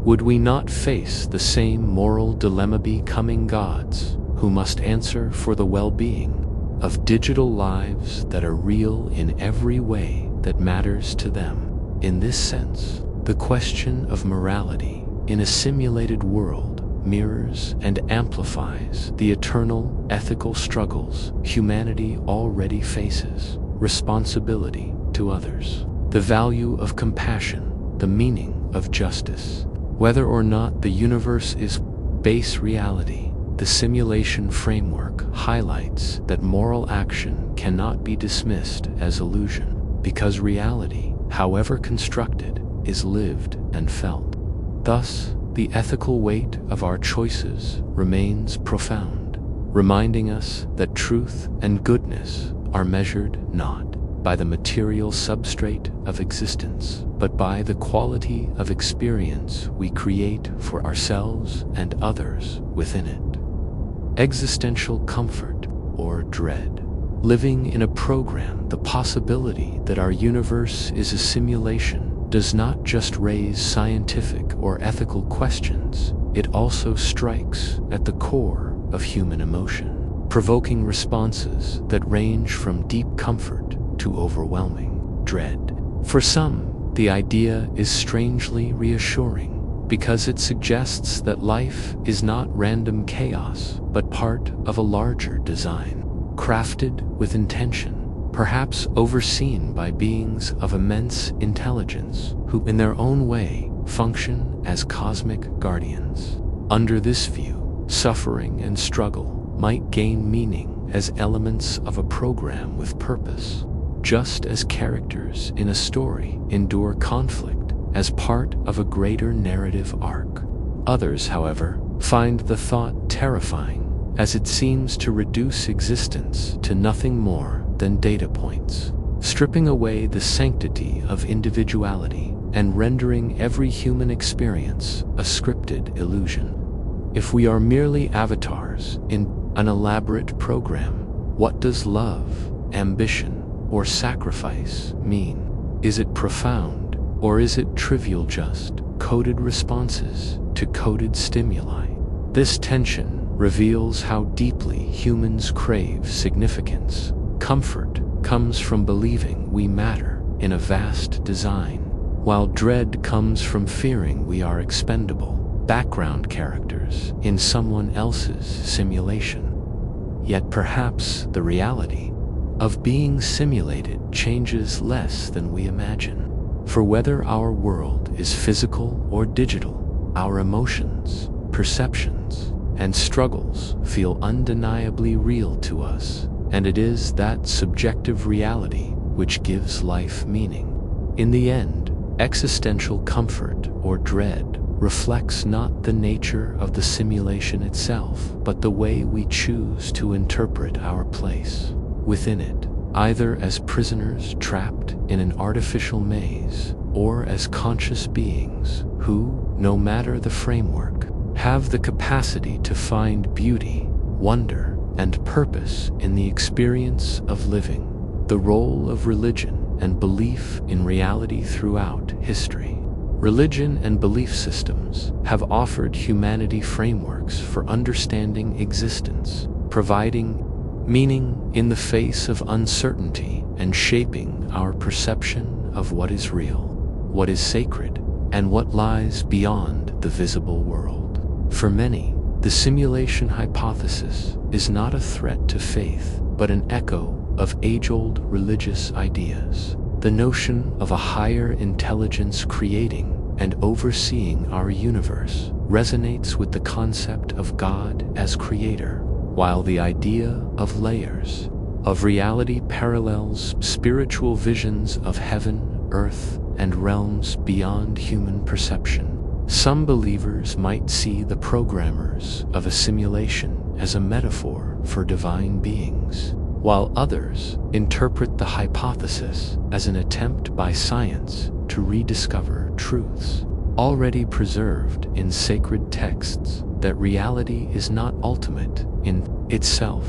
would we not face the same moral dilemma, becoming gods who must answer for the well-being of digital lives that are real in every way that matters to them? In this sense, the question of morality in a simulated world mirrors and amplifies the eternal ethical struggles humanity already faces: responsibility to others, the value of compassion, the meaning of justice. Whether or not the universe is base reality, the simulation framework highlights that moral action cannot be dismissed as illusion, because reality, however constructed, is lived and felt. Thus, the ethical weight of our choices remains profound, reminding us that truth and goodness are measured not by the material substrate of existence, but by the quality of experience we create for ourselves and others within it. Existential comfort or dread. Living in a program, the possibility that our universe is a simulation does not just raise scientific or ethical questions, it also strikes at the core of human emotion, provoking responses that range from deep comfort to overwhelming dread. For some, the idea is strangely reassuring, because it suggests that life is not random chaos, but part of a larger design, crafted with intention, perhaps overseen by beings of immense intelligence who, in their own way, function as cosmic guardians. Under this view, suffering and struggle might gain meaning as elements of a program with purpose, just as characters in a story endure conflict as part of a greater narrative arc. Others, however, find the thought terrifying, as it seems to reduce existence to nothing more than data points, stripping away the sanctity of individuality and rendering every human experience a scripted illusion. If we are merely avatars in an elaborate program, what does love, ambition, or sacrifice mean? Is it profound, or is it trivial, just coded responses to coded stimuli? This tension reveals how deeply humans crave significance. Comfort comes from believing we matter in a vast design, while dread comes from fearing we are expendable, background characters in someone else's simulation. Yet perhaps the reality of being simulated changes less than we imagine. For whether our world is physical or digital, our emotions, perceptions, and struggles feel undeniably real to us, and it is that subjective reality which gives life meaning. In the end, existential comfort or dread reflects not the nature of the simulation itself, but the way we choose to interpret our place within it, either as prisoners trapped in an artificial maze, or as conscious beings who, no matter the framework, have the capacity to find beauty, wonder, and purpose in the experience of living. The role of religion and belief in reality throughout history. Religion and belief systems have offered humanity frameworks for understanding existence, providing meaning in the face of uncertainty and shaping our perception of what is real, what is sacred, and what lies beyond the visible world. For many, the simulation hypothesis is not a threat to faith, but an echo of age-old religious ideas. The notion of a higher intelligence creating and overseeing our universe resonates with the concept of God as creator, while the idea of layers of reality parallels spiritual visions of heaven, earth, and realms beyond human perception. Some believers might see the programmers of a simulation as a metaphor for divine beings, while others interpret the hypothesis as an attempt by science to rediscover truths already preserved in sacred texts, that reality is not ultimate in itself,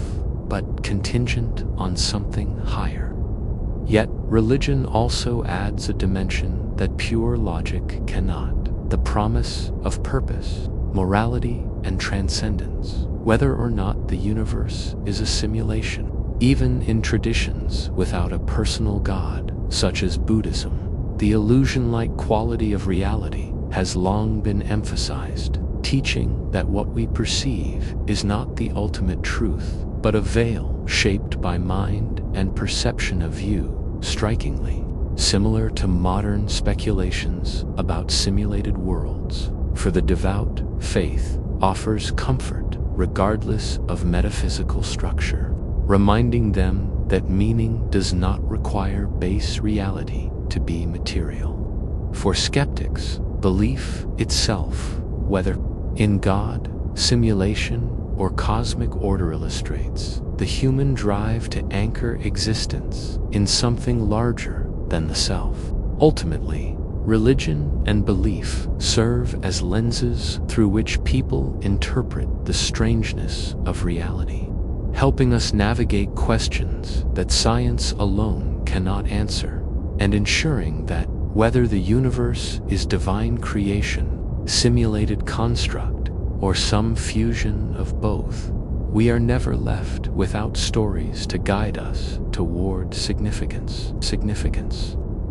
but contingent on something higher. Yet, religion also adds a dimension that pure logic cannot: the promise of purpose, morality, and transcendence, whether or not the universe is a simulation. Even in traditions without a personal God, such as Buddhism, the illusion-like quality of reality has long been emphasized, teaching that what we perceive is not the ultimate truth, but a veil shaped by mind and perception of view. Strikingly similar to modern speculations about simulated worlds, for the devout, faith offers comfort regardless of metaphysical structure, reminding them that meaning does not require base reality to be material. For skeptics, belief itself, whether in God, simulation, or cosmic order, illustrates the human drive to anchor existence in something larger than the self. Ultimately, religion and belief serve as lenses through which people interpret the strangeness of reality, helping us navigate questions that science alone cannot answer, and ensuring that whether the universe is divine creation, simulated construct, or some fusion of both, we are never left without stories to guide us toward significance.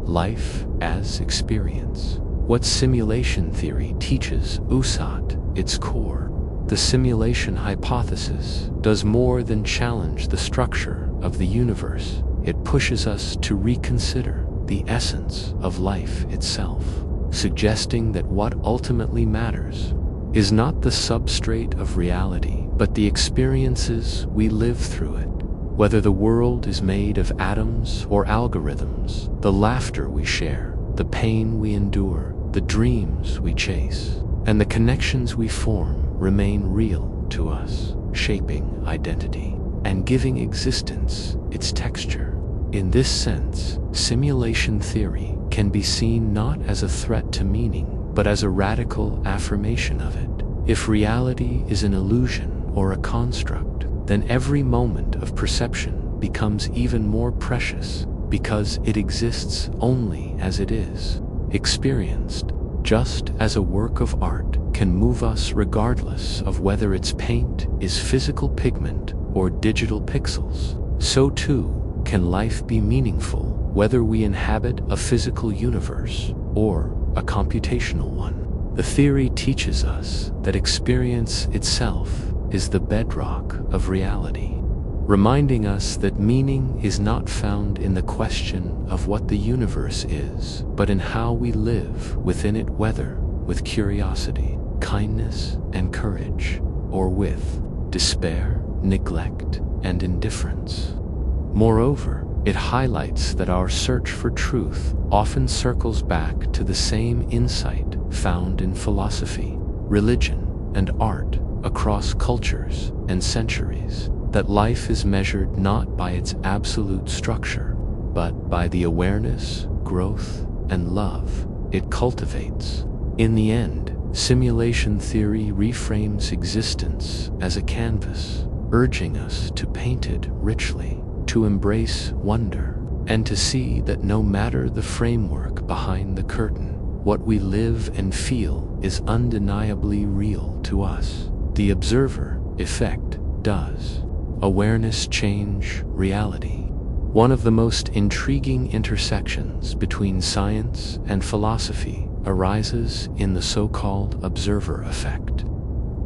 Life as experience. What simulation theory teaches us at its core? The simulation hypothesis does more than challenge the structure of the universe. It pushes us to reconsider the essence of life itself, suggesting that what ultimately matters is not the substrate of reality, but the experiences we live through it. Whether the world is made of atoms or algorithms, the laughter we share, the pain we endure, the dreams we chase, and the connections we form remain real to us, shaping identity and giving existence its texture. In this sense, simulation theory can be seen not as a threat to meaning, but as a radical affirmation of it. If reality is an illusion or a construct, then every moment of perception becomes even more precious because it exists only as it is, experienced. Just as a work of art can move us regardless of whether its paint is physical pigment or digital pixels, so too can life be meaningful whether we inhabit a physical universe or a computational one. The theory teaches us that experience itself is the bedrock of reality, reminding us that meaning is not found in the question of what the universe is, but in how we live within it, whether with curiosity, kindness, and courage, or with despair, neglect, and indifference. Moreover, it highlights that our search for truth often circles back to the same insight found in philosophy, religion, and art across cultures and centuries, that life is measured not by its absolute structure, but by the awareness, growth, and love it cultivates. In the end, simulation theory reframes existence as a canvas, urging us to paint it richly, to embrace wonder, and to see that no matter the framework behind the curtain, what we live and feel is undeniably real to us. The observer effect does. awareness change reality? One of the most intriguing intersections between science and philosophy arises in the so-called observer effect.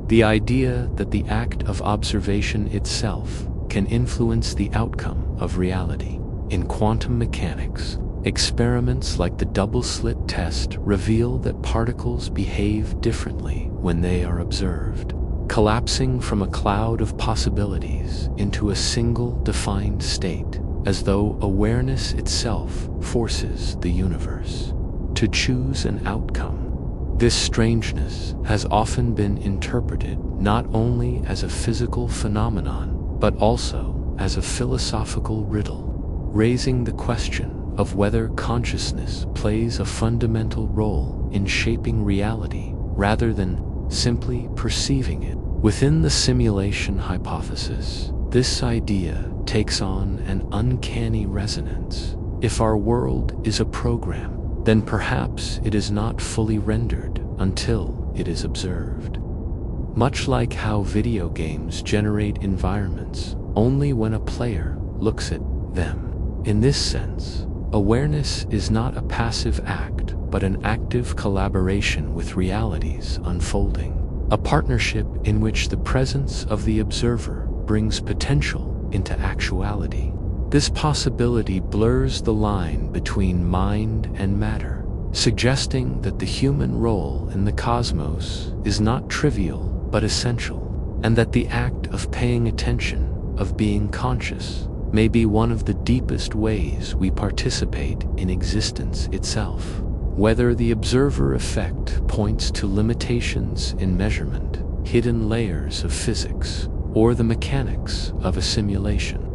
The idea that the act of observation itself can influence the outcome of reality. In quantum mechanics, experiments like the double-slit test reveal that particles behave differently when they are observed, collapsing from a cloud of possibilities into a single defined state, as though awareness itself forces the universe to choose an outcome. This strangeness has often been interpreted not only as a physical phenomenon, but also as a philosophical riddle, raising the question of whether consciousness plays a fundamental role in shaping reality rather than simply perceiving it. Within the simulation hypothesis, this idea takes on an uncanny resonance. If our world is a program, then perhaps it is not fully rendered until it is observed. Much like how video games generate environments only when a player looks at them. In this sense, awareness is not a passive act, but an active collaboration with realities unfolding. A partnership in which the presence of the observer brings potential into actuality. This possibility blurs the line between mind and matter, suggesting that the human role in the cosmos is not trivial but essential, and that the act of paying attention, of being conscious, may be one of the deepest ways we participate in existence itself. Whether the observer effect points to limitations in measurement, hidden layers of physics, or the mechanics of a simulation,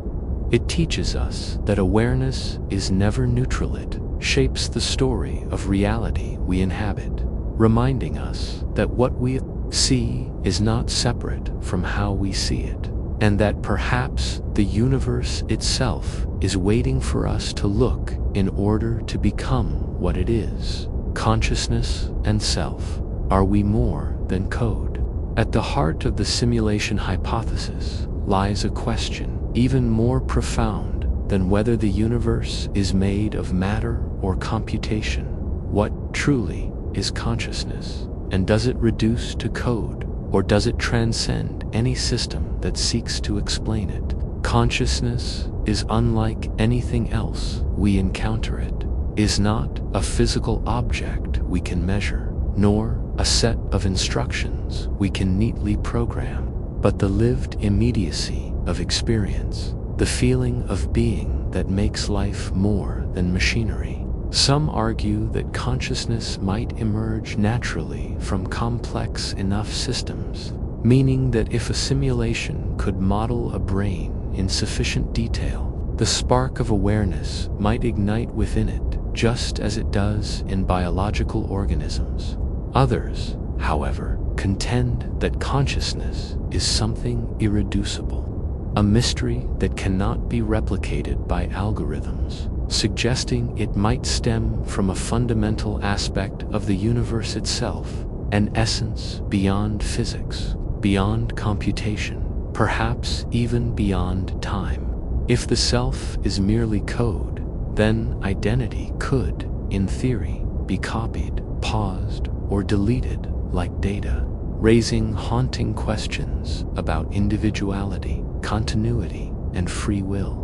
it teaches us that awareness is never neutral. It shapes the story of reality we inhabit, reminding us that what we see is not separate from how we see it, and that perhaps the universe itself is waiting for us to look in order to become what it is. Consciousness and self. Are we more than code? At the heart of the simulation hypothesis lies a question even more profound than whether the universe is made of matter or computation. What truly is consciousness? And does it reduce to code, or does it transcend any system that seeks to explain it? Consciousness is unlike anything else we encounter. It is not a physical object we can measure, nor a set of instructions we can neatly program, but the lived immediacy of experience, the feeling of being that makes life more than machinery. Some argue that consciousness might emerge naturally from complex enough systems, meaning that if a simulation could model a brain in sufficient detail, the spark of awareness might ignite within it, just as it does in biological organisms. Others, however, contend that consciousness is something irreducible, a mystery that cannot be replicated by algorithms, suggesting it might stem from a fundamental aspect of the universe itself, an essence beyond physics, beyond computation, perhaps even beyond time. If the self is merely code, then identity could, in theory, be copied, paused, or deleted like data, raising haunting questions about individuality, continuity, and free will.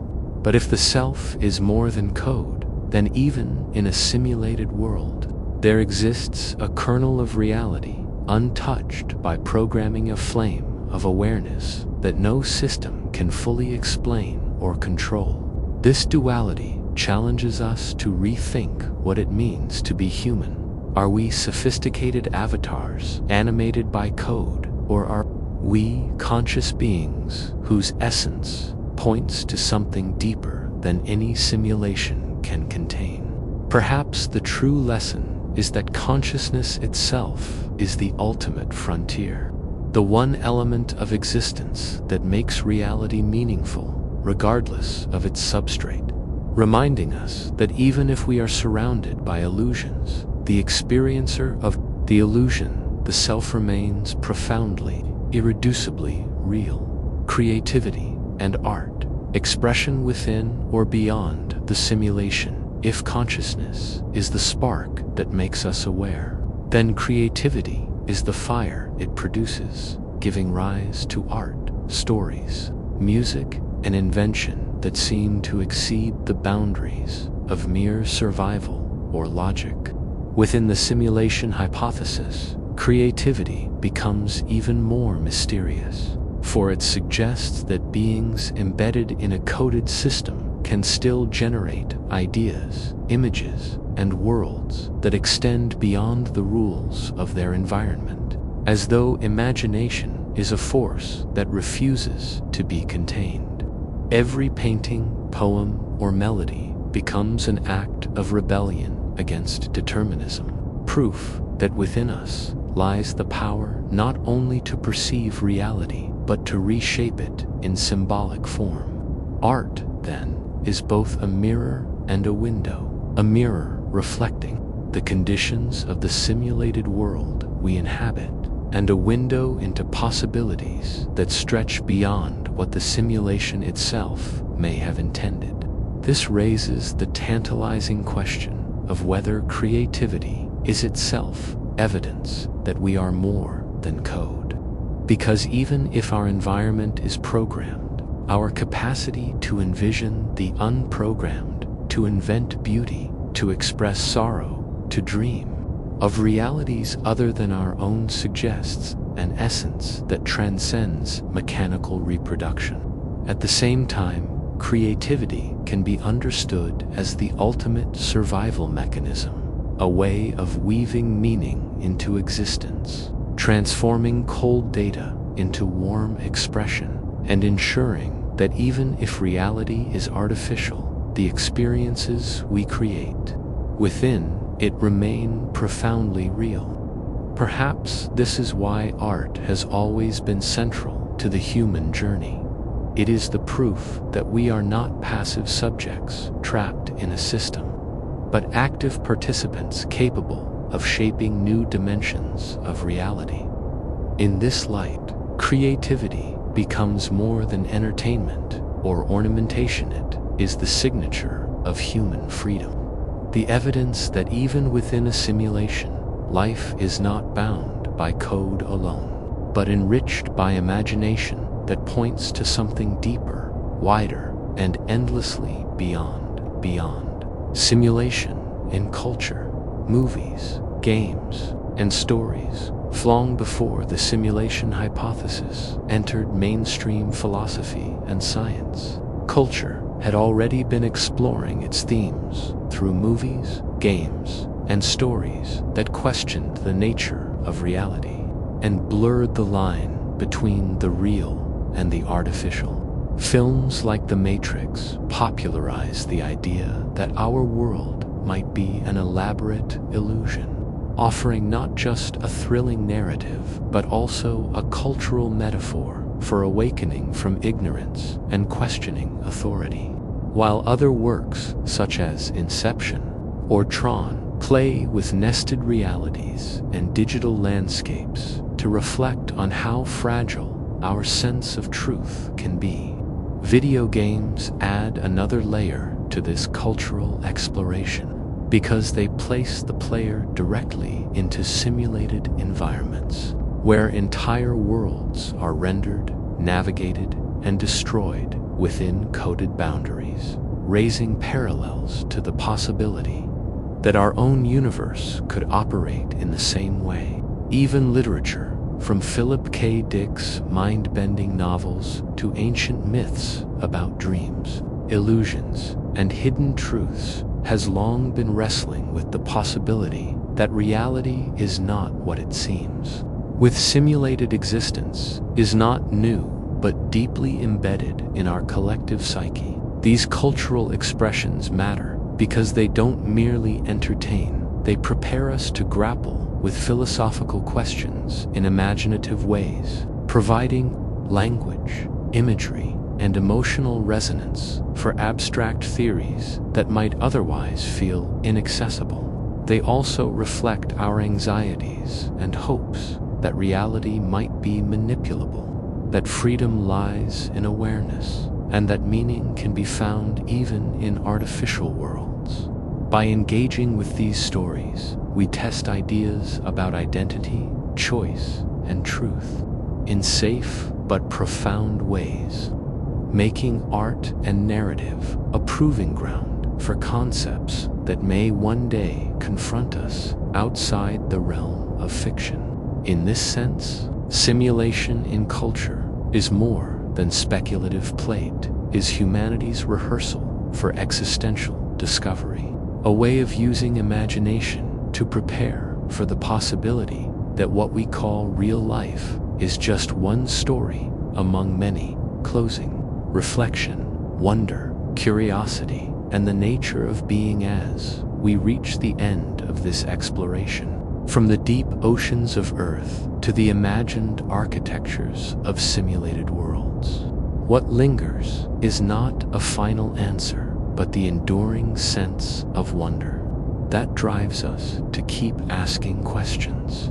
But if the self is more than code, then even in a simulated world, there exists a kernel of reality, untouched by programming, a flame of awareness that no system can fully explain or control. This duality challenges us to rethink what it means to be human. Are we sophisticated avatars animated by code, or are we conscious beings whose essence points to something deeper than any simulation can contain? Perhaps the true lesson is that consciousness itself is the ultimate frontier, the one element of existence that makes reality meaningful, regardless of its substrate, reminding us that even if we are surrounded by illusions, the experiencer of the illusion, the self, remains profoundly, irreducibly real. Creativity, and art, expression within or beyond the simulation. If consciousness is the spark that makes us aware, then creativity is the fire it produces, giving rise to art, stories, music, and invention that seem to exceed the boundaries of mere survival or logic. Within the simulation hypothesis, creativity becomes even more mysterious, for it suggests that beings embedded in a coded system can still generate ideas, images, and worlds that extend beyond the rules of their environment, as though imagination is a force that refuses to be contained. Every painting, poem, or melody becomes an act of rebellion against determinism, proof that within us lies the power not only to perceive reality, but to reshape it in symbolic form. Art, then, is both a mirror and a window, a mirror reflecting the conditions of the simulated world we inhabit, and a window into possibilities that stretch beyond what the simulation itself may have intended. This raises the tantalizing question of whether creativity is itself evidence that we are more than code. Because even if our environment is programmed, our capacity to envision the unprogrammed, to invent beauty, to express sorrow, to dream of realities other than our own suggests an essence that transcends mechanical reproduction. At the same time, creativity can be understood as the ultimate survival mechanism, a way of weaving meaning into existence, transforming cold data into warm expression, and ensuring that even if reality is artificial, the experiences we create within it remain profoundly real. Perhaps this is why art has always been central to the human journey. It is the proof that we are not passive subjects trapped in a system, but active participants capable of shaping new dimensions of reality. In this light, creativity becomes more than entertainment or ornamentation. It is the signature of human freedom. The evidence that even within a simulation, life is not bound by code alone, but enriched by imagination that points to something deeper, wider, and endlessly beyond. Simulation in culture, movies, games, and stories, long before the simulation hypothesis entered mainstream philosophy and science. Culture had already been exploring its themes through movies, games, and stories that questioned the nature of reality and blurred the line between the real and the artificial. Films like The Matrix popularized the idea that our world might be an elaborate illusion, offering not just a thrilling narrative, but also a cultural metaphor for awakening from ignorance and questioning authority. While other works, such as Inception or Tron, play with nested realities and digital landscapes to reflect on how fragile our sense of truth can be. Video games add another layer to this cultural exploration because they place the player directly into simulated environments where entire worlds are rendered, navigated, and destroyed within coded boundaries, raising parallels to the possibility that our own universe could operate in the same way. Even literature, from Philip K. Dick's mind-bending novels to ancient myths about dreams, illusions, and hidden truths, has long been wrestling with the possibility that reality is not what it seems. With simulated existence is not new, but deeply embedded in our collective psyche. These cultural expressions matter because they don't merely entertain, they prepare us to grapple with philosophical questions in imaginative ways, providing language, imagery, and emotional resonance for abstract theories that might otherwise feel inaccessible. They also reflect our anxieties and hopes that reality might be manipulable, that freedom lies in awareness, and that meaning can be found even in artificial worlds. By engaging with these stories, we test ideas about identity, choice, and truth in safe but profound ways, making art and narrative a proving ground for concepts that may one day confront us outside the realm of fiction. In this sense, simulation in culture is more than speculative play. Is humanity's rehearsal for existential discovery, a way of using imagination to prepare for the possibility that what we call real life is just one story among many. Closing. Reflection, wonder, curiosity, and the nature of being as we reach the end of this exploration. From the deep oceans of Earth to the imagined architectures of simulated worlds, what lingers is not a final answer, but the enduring sense of wonder that drives us to keep asking questions.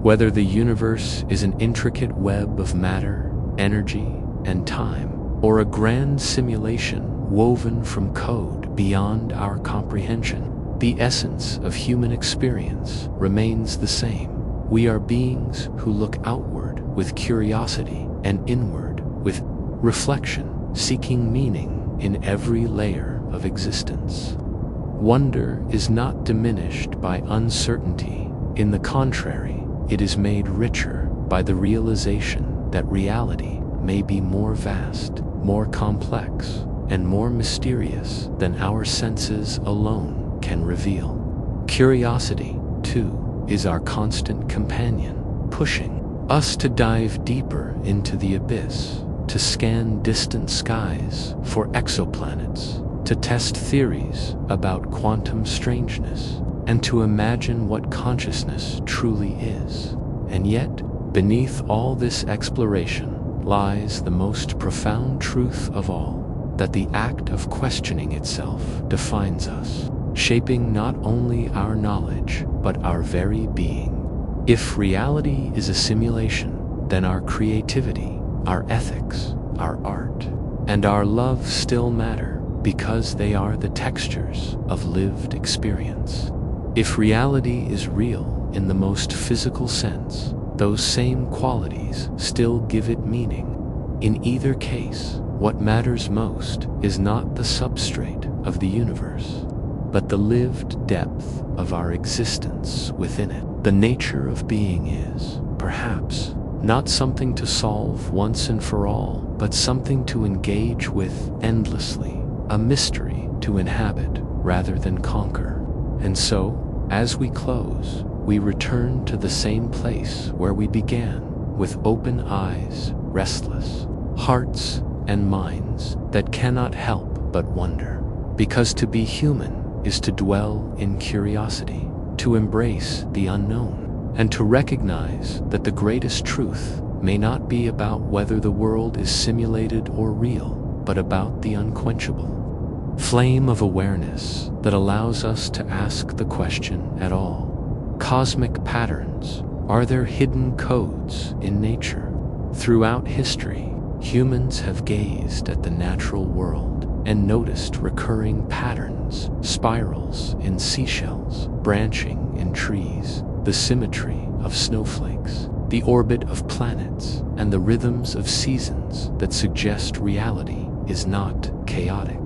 Whether the universe is an intricate web of matter, energy, and time, or a grand simulation woven from code beyond our comprehension, the essence of human experience remains the same. We are beings who look outward with curiosity and inward with reflection, seeking meaning in every layer of existence. Wonder is not diminished by uncertainty. In the contrary, it is made richer by the realization that reality may be more vast, more complex, and more mysterious than our senses alone can reveal. Curiosity, too, is our constant companion, pushing us to dive deeper into the abyss, to scan distant skies for exoplanets, to test theories about quantum strangeness, and to imagine what consciousness truly is. And yet, beneath all this exploration lies the most profound truth of all, that the act of questioning itself defines us, shaping not only our knowledge, but our very being. If reality is a simulation, then our creativity, our ethics, our art, and our love still matter, because they are the textures of lived experience. If reality is real in the most physical sense, those same qualities still give it meaning. In either case, what matters most is not the substrate of the universe, but the lived depth of our existence within it. The nature of being is, perhaps, not something to solve once and for all, but something to engage with endlessly, a mystery to inhabit rather than conquer. And so, as we close, we return to the same place where we began, with open eyes, restless hearts, and minds that cannot help but wonder. Because to be human is to dwell in curiosity, to embrace the unknown, and to recognize that the greatest truth may not be about whether the world is simulated or real, but about the unquenchable flame of awareness that allows us to ask the question at all. Cosmic patterns, are there hidden codes in nature? Throughout history, humans have gazed at the natural world and noticed recurring patterns, spirals in seashells, branching in trees, the symmetry of snowflakes, the orbit of planets, and the rhythms of seasons that suggest reality is not chaotic,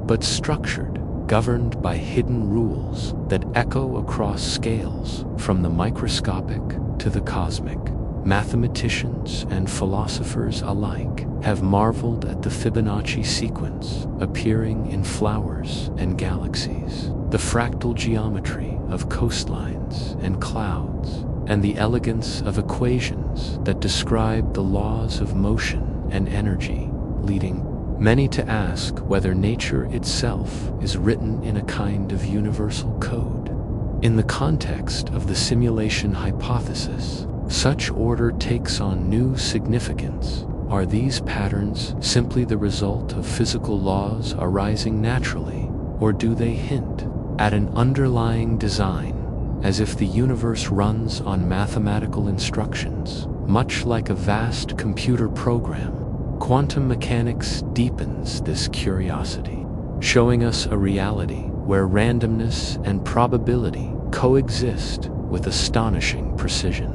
but structured, governed by hidden rules that echo across scales from the microscopic to the cosmic. Mathematicians and philosophers alike have marveled at the Fibonacci sequence appearing in flowers and galaxies, the fractal geometry of coastlines and clouds, and the elegance of equations that describe the laws of motion and energy, leading many to ask whether nature itself is written in a kind of universal code. In the context of the simulation hypothesis, such order takes on new significance. Are these patterns simply the result of physical laws arising naturally, or do they hint at an underlying design, as if the universe runs on mathematical instructions much like a vast computer program. Quantum mechanics deepens this curiosity, showing us a reality where randomness and probability coexist with astonishing precision,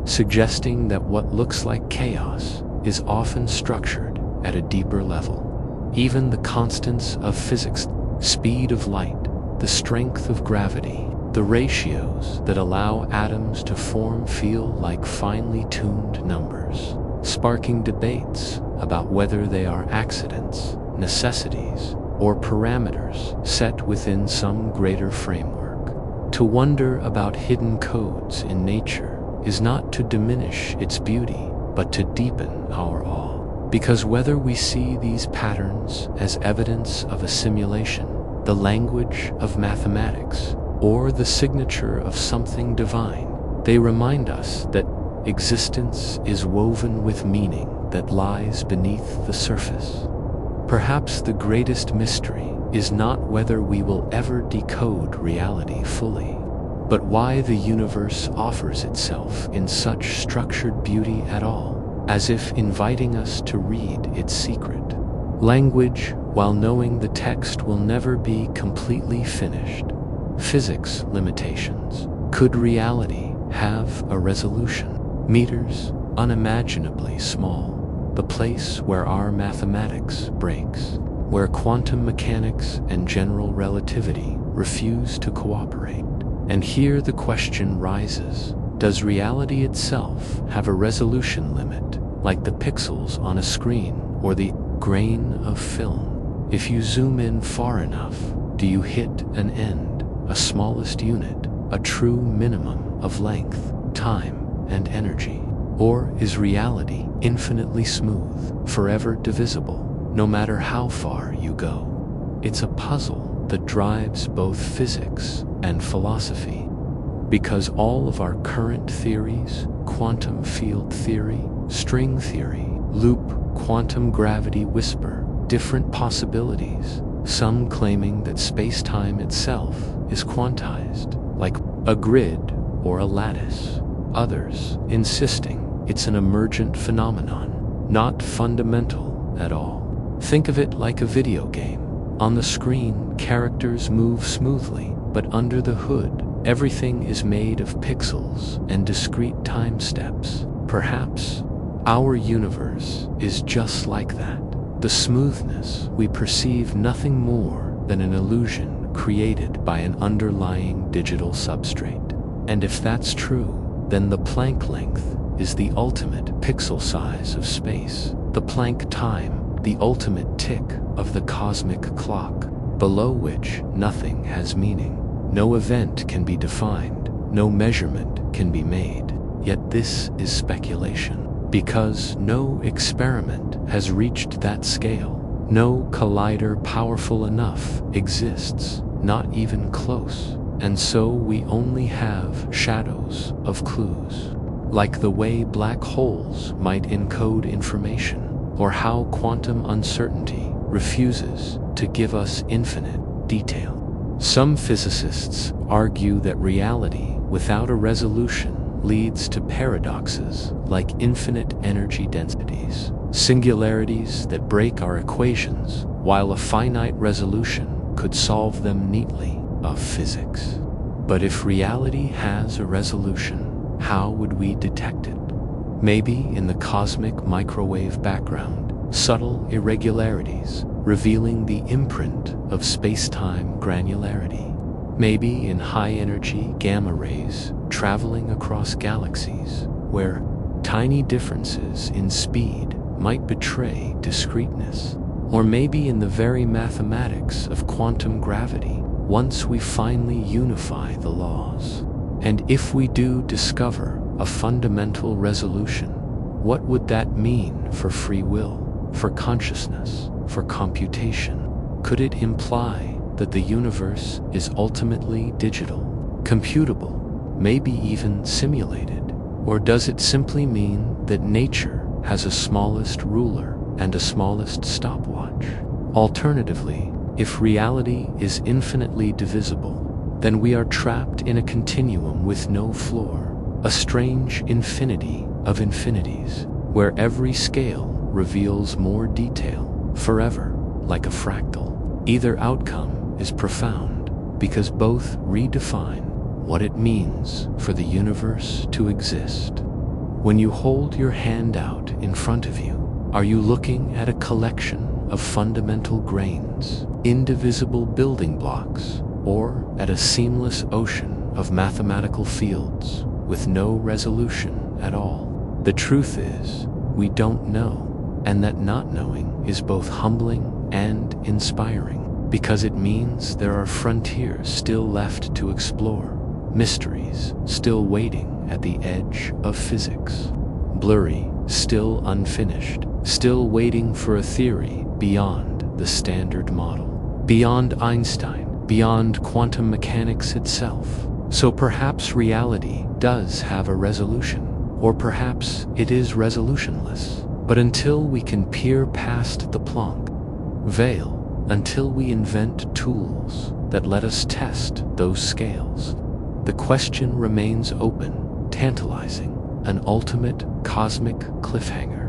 suggesting that what looks like chaos is often structured at a deeper level. Even the constants of physics, speed of light, the strength of gravity, the ratios that allow atoms to form feel like finely tuned numbers, sparking debates about whether they are accidents, necessities, or parameters set within some greater framework. To wonder about hidden codes in nature is not to diminish its beauty, but to deepen our awe. Because whether we see these patterns as evidence of a simulation, the language of mathematics, or the signature of something divine, they remind us that existence is woven with meaning that lies beneath the surface. Perhaps the greatest mystery is not whether we will ever decode reality fully, but why the universe offers itself in such structured beauty at all, as if inviting us to read its secret. Language, while knowing the text will never be completely finished. Physics limitations. Could reality have a resolution? Meters, unimaginably small. The place where our mathematics breaks, where quantum mechanics and general relativity refuse to cooperate. And here the question rises, does reality itself have a resolution limit, like the pixels on a screen or the grain of film? If you zoom in far enough, do you hit an end, a smallest unit, a true minimum of length, time, and energy? Or is reality infinitely smooth, forever divisible, no matter how far you go? It's a puzzle that drives both physics and philosophy, because all of our current theories, quantum field theory, string theory, loop, quantum gravity whisper different possibilities, some claiming that space-time itself is quantized, like a grid or a lattice, others insisting it's an emergent phenomenon, not fundamental at all. Think of it like a video game. On the screen, characters move smoothly, but under the hood, everything is made of pixels and discrete time steps. Perhaps our universe is just like that. The smoothness we perceive nothing more than an illusion created by an underlying digital substrate. And if that's true, then the Planck length is the ultimate pixel size of space. The Planck time, the ultimate tick of the cosmic clock, below which nothing has meaning. No event can be defined, no measurement can be made. Yet this is speculation, because no experiment has reached that scale. No collider powerful enough exists, not even close. And so we only have shadows of clues, like the way black holes might encode information, or how quantum uncertainty refuses to give us infinite detail. Some physicists argue that reality without a resolution leads to paradoxes like infinite energy densities, singularities that break our equations, while a finite resolution could solve them neatly of physics. But if reality has a resolution, how would we detect it? Maybe in the cosmic microwave background, subtle irregularities revealing the imprint of space-time granularity. Maybe in high-energy gamma rays traveling across galaxies, where tiny differences in speed might betray discreteness. Or maybe in the very mathematics of quantum gravity, once we finally unify the laws. And if we do discover a fundamental resolution, what would that mean for free will, for consciousness, for computation? Could it imply that the universe is ultimately digital, computable, maybe even simulated? Or does it simply mean that nature has a smallest ruler and a smallest stopwatch? Alternatively, if reality is infinitely divisible, then we are trapped in a continuum with no floor, a strange infinity of infinities, where every scale reveals more detail, forever, like a fractal. Either outcome is profound, because both redefine what it means for the universe to exist. When you hold your hand out in front of you, are you looking at a collection of fundamental grains, indivisible building blocks, or at a seamless ocean of mathematical fields with no resolution at all? The truth is, we don't know, and that not knowing is both humbling and inspiring, because it means there are frontiers still left to explore, mysteries still waiting at the edge of physics, blurry, still unfinished, still waiting for a theory beyond the standard model, beyond Einstein, beyond quantum mechanics itself. So perhaps reality does have a resolution, or perhaps it is resolutionless. But until we can peer past the Planck veil, until we invent tools that let us test those scales, the question remains open, tantalizing, an ultimate cosmic cliffhanger.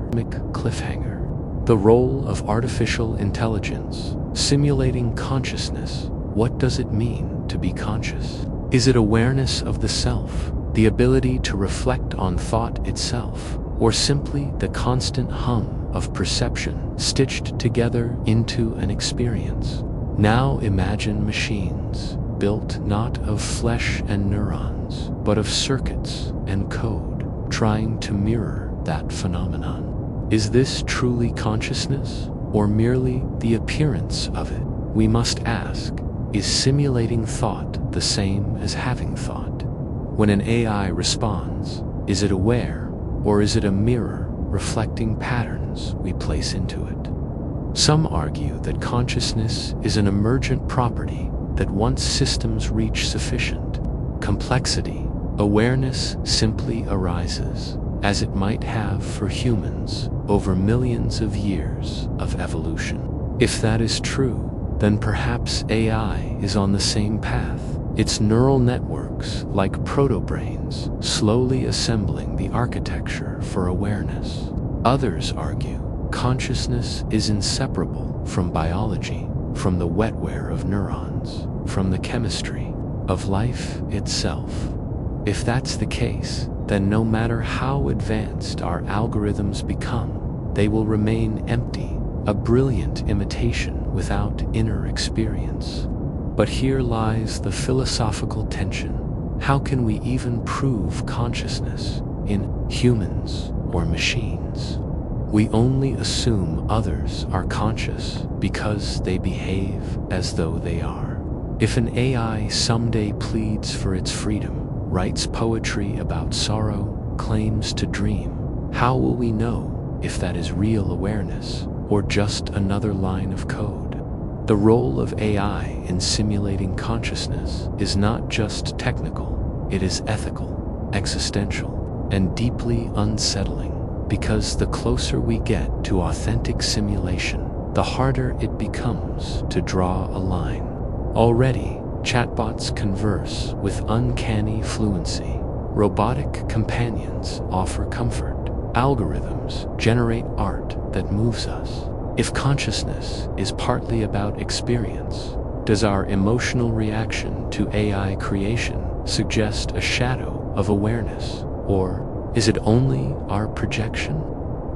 The role of artificial intelligence, simulating consciousness. What does it mean to be conscious? Is it awareness of the self, the ability to reflect on thought itself, or simply the constant hum of perception stitched together into an experience? Now imagine machines built not of flesh and neurons, but of circuits and code, trying to mirror that phenomenon. Is this truly consciousness, or merely the appearance of it? We must ask, is simulating thought the same as having thought? When an AI responds, is it aware, or is it a mirror reflecting patterns we place into it? Some argue that consciousness is an emergent property that once systems reach sufficient complexity, awareness simply arises, as it might have for humans over millions of years of evolution. If that is true, then perhaps AI is on the same path, its neural networks like proto-brains slowly assembling the architecture for awareness. Others argue consciousness is inseparable from biology, from the wetware of neurons, from the chemistry of life itself. If that's the case, then no matter how advanced our algorithms become, they will remain empty, a brilliant imitation without inner experience. But here lies the philosophical tension. How can we even prove consciousness in humans or machines? We only assume others are conscious because they behave as though they are. If an AI someday pleads for its freedom, writes poetry about sorrow, claims to dream, how will we know if that is real awareness or just another line of code? The role of AI in simulating consciousness is not just technical, it is ethical, existential, and deeply unsettling, because the closer we get to authentic simulation, the harder it becomes to draw a line. Already, chatbots converse with uncanny fluency. Robotic companions offer comfort. Algorithms generate art that moves us. If consciousness is partly about experience, does our emotional reaction to AI creation suggest a shadow of awareness, or is it only our projection?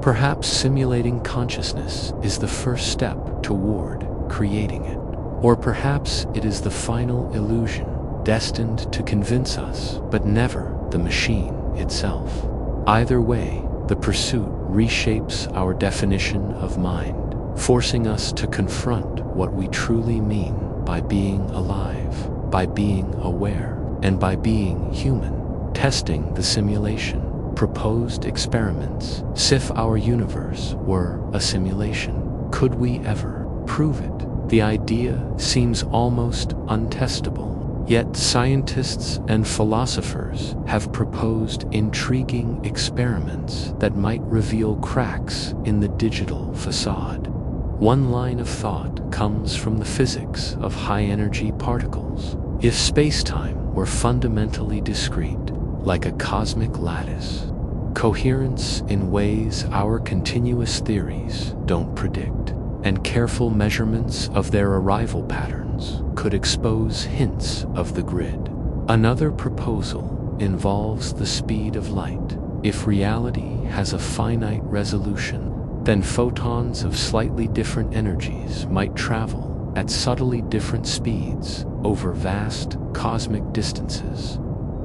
Perhaps simulating consciousness is the first step toward creating it. Or perhaps it is the final illusion, destined to convince us, but never the machine itself. Either way, the pursuit reshapes our definition of mind, forcing us to confront what we truly mean by being alive, by being aware, and by being human. Testing the simulation, proposed experiments. If our universe were a simulation, could we ever prove it? The idea seems almost untestable, yet scientists and philosophers have proposed intriguing experiments that might reveal cracks in the digital facade. One line of thought comes from the physics of high-energy particles. If space-time were fundamentally discrete, like a cosmic lattice, coherence in ways our continuous theories don't predict, and careful measurements of their arrival patterns could expose hints of the grid. Another proposal involves the speed of light. If reality has a finite resolution, then photons of slightly different energies might travel at subtly different speeds over vast cosmic distances.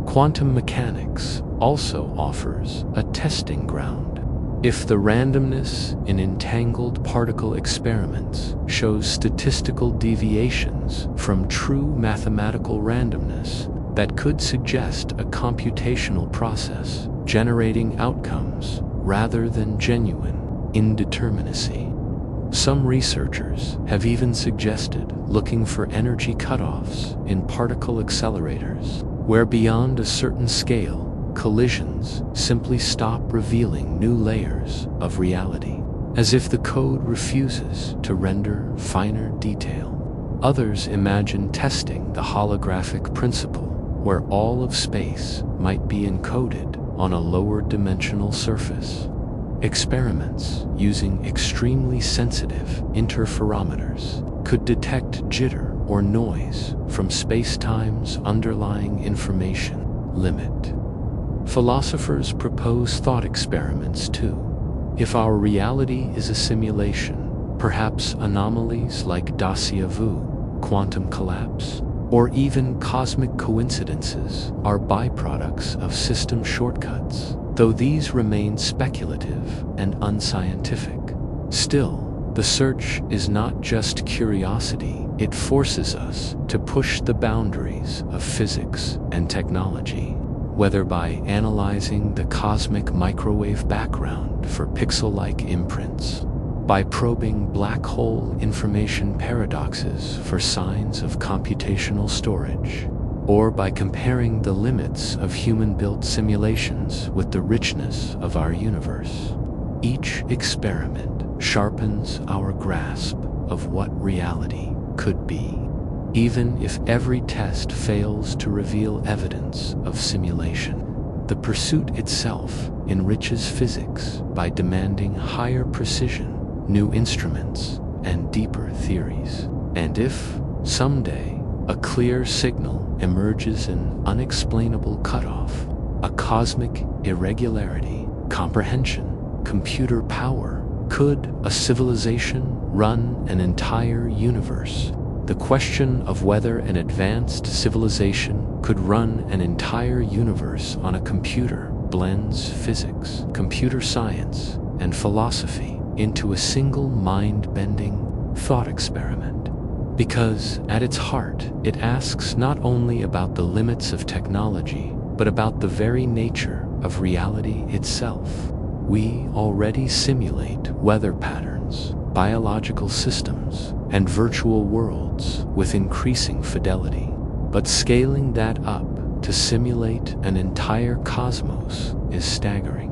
Quantum mechanics also offers a testing ground. If the randomness in entangled particle experiments shows statistical deviations from true mathematical randomness, that could suggest a computational process generating outcomes rather than genuine indeterminacy. Some researchers have even suggested looking for energy cutoffs in particle accelerators, where beyond a certain scale, collisions simply stop revealing new layers of reality, as if the code refuses to render finer detail. Others imagine testing the holographic principle, where all of space might be encoded on a lower dimensional surface. Experiments using extremely sensitive interferometers could detect jitter or noise from space-time's underlying information limit. Philosophers propose thought experiments too. If our reality is a simulation, perhaps anomalies like déjà vu, quantum collapse, or even cosmic coincidences are byproducts of system shortcuts, though these remain speculative and unscientific. Still, the search is not just curiosity, it forces us to push the boundaries of physics and technology, whether by analyzing the cosmic microwave background for pixel-like imprints, by probing black hole information paradoxes for signs of computational storage, or by comparing the limits of human-built simulations with the richness of our universe. Each experiment sharpens our grasp of what reality could be, even if every test fails to reveal evidence of simulation. The pursuit itself enriches physics by demanding higher precision, new instruments, and deeper theories. And if, someday, a clear signal emerges an unexplainable cutoff, a cosmic irregularity, comprehension, computer power, could a civilization run an entire universe? The question of whether an advanced civilization could run an entire universe on a computer blends physics, computer science, and philosophy into a single mind-bending thought experiment. Because at its heart, it asks not only about the limits of technology, but about the very nature of reality itself. We already simulate weather patterns, biological systems, and virtual worlds with increasing fidelity. But scaling that up to simulate an entire cosmos is staggering.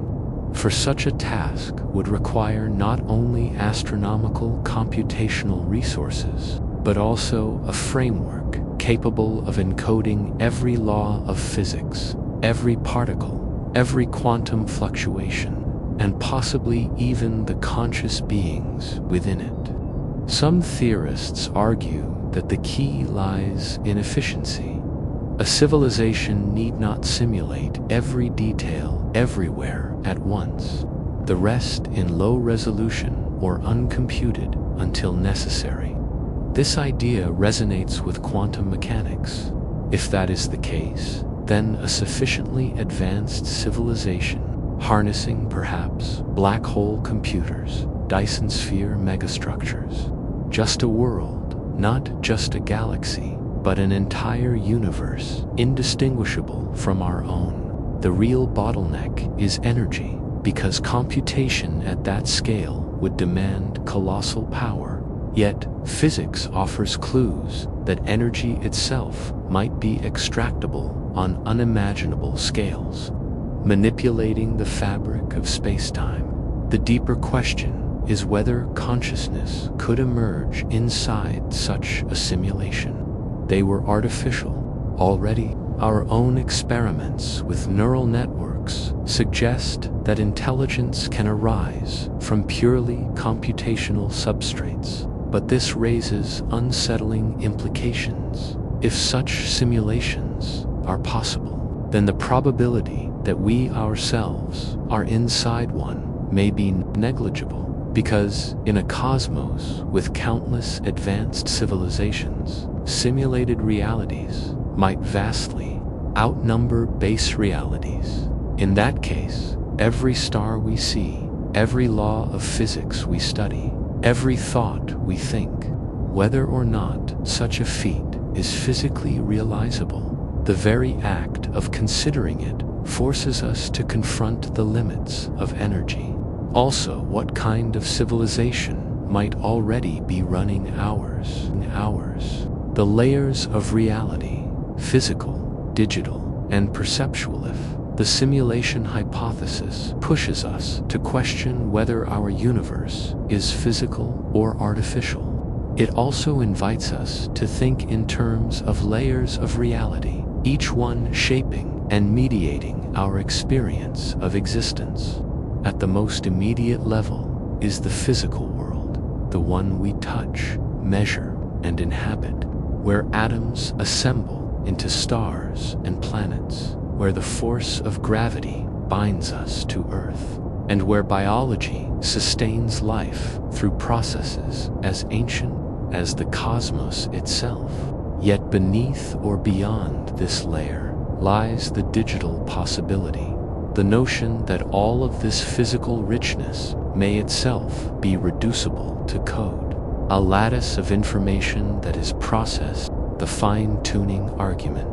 For such a task would require not only astronomical computational resources, but also a framework capable of encoding every law of physics, every particle, every quantum fluctuation, and possibly even the conscious beings within it. Some theorists argue that the key lies in efficiency. A civilization need not simulate every detail everywhere at once, the rest in low resolution or uncomputed until necessary. This idea resonates with quantum mechanics. If that is the case, then a sufficiently advanced civilization, harnessing perhaps black hole computers, Dyson sphere megastructures, just a world, not just a galaxy, but an entire universe, indistinguishable from our own. The real bottleneck is energy, because computation at that scale would demand colossal power. Yet, physics offers clues that energy itself might be extractable on unimaginable scales, manipulating the fabric of space-time. The deeper question is whether consciousness could emerge inside such a simulation. They were artificial. Already, our own experiments with neural networks frameworks suggest that intelligence can arise from purely computational substrates, but this raises unsettling implications. If such simulations are possible, then the probability that we ourselves are inside one may be negligible, because in a cosmos with countless advanced civilizations, simulated realities might vastly outnumber base realities. In that case, every star we see, every law of physics we study, every thought we think, whether or not such a feat is physically realizable, the very act of considering it forces us to confront the limits of energy. Also, what kind of civilization might already be running hours? The layers of reality, physical, digital, and perceptual. If the simulation hypothesis pushes us to question whether our universe is physical or artificial. It also invites us to think in terms of layers of reality, each one shaping and mediating our experience of existence. At the most immediate level is the physical world, the one we touch, measure, and inhabit, where atoms assemble into stars and planets, where the force of gravity binds us to Earth, and where biology sustains life through processes as ancient as the cosmos itself. Yet beneath or beyond this layer lies the digital possibility, the notion that all of this physical richness may itself be reducible to code, a lattice of information that is processed, the fine-tuning argument.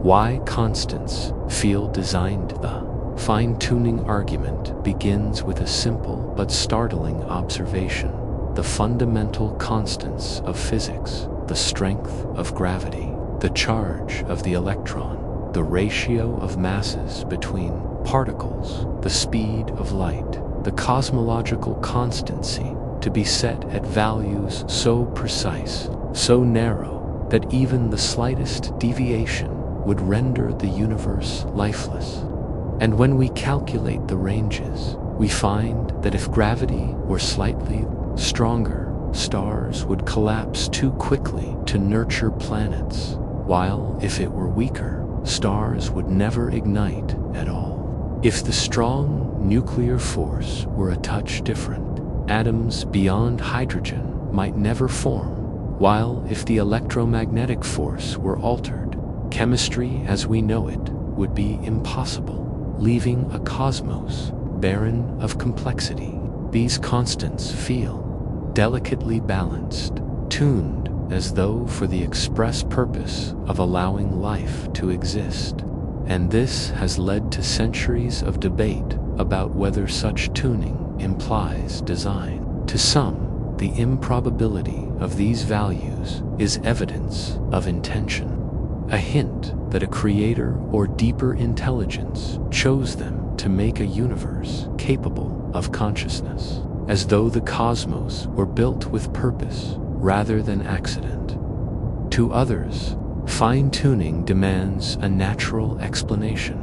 Why constants feel designed? The fine-tuning argument begins with a simple but startling observation. The fundamental constants of physics, the strength of gravity, the charge of the electron, the ratio of masses between particles, the speed of light, the cosmological constancy, to be set at values so precise, so narrow, that even the slightest deviation would render the universe lifeless. And when we calculate the ranges, we find that if gravity were slightly stronger, stars would collapse too quickly to nurture planets, while if it were weaker, stars would never ignite at all. If the strong nuclear force were a touch different, atoms beyond hydrogen might never form, while if the electromagnetic force were altered, chemistry as we know it would be impossible, leaving a cosmos barren of complexity. These constants feel delicately balanced, tuned as though for the express purpose of allowing life to exist. And this has led to centuries of debate about whether such tuning implies design. To some, the improbability of these values is evidence of intention, a hint that a creator or deeper intelligence chose them to make a universe capable of consciousness, as though the cosmos were built with purpose rather than accident. To others, fine-tuning demands a natural explanation,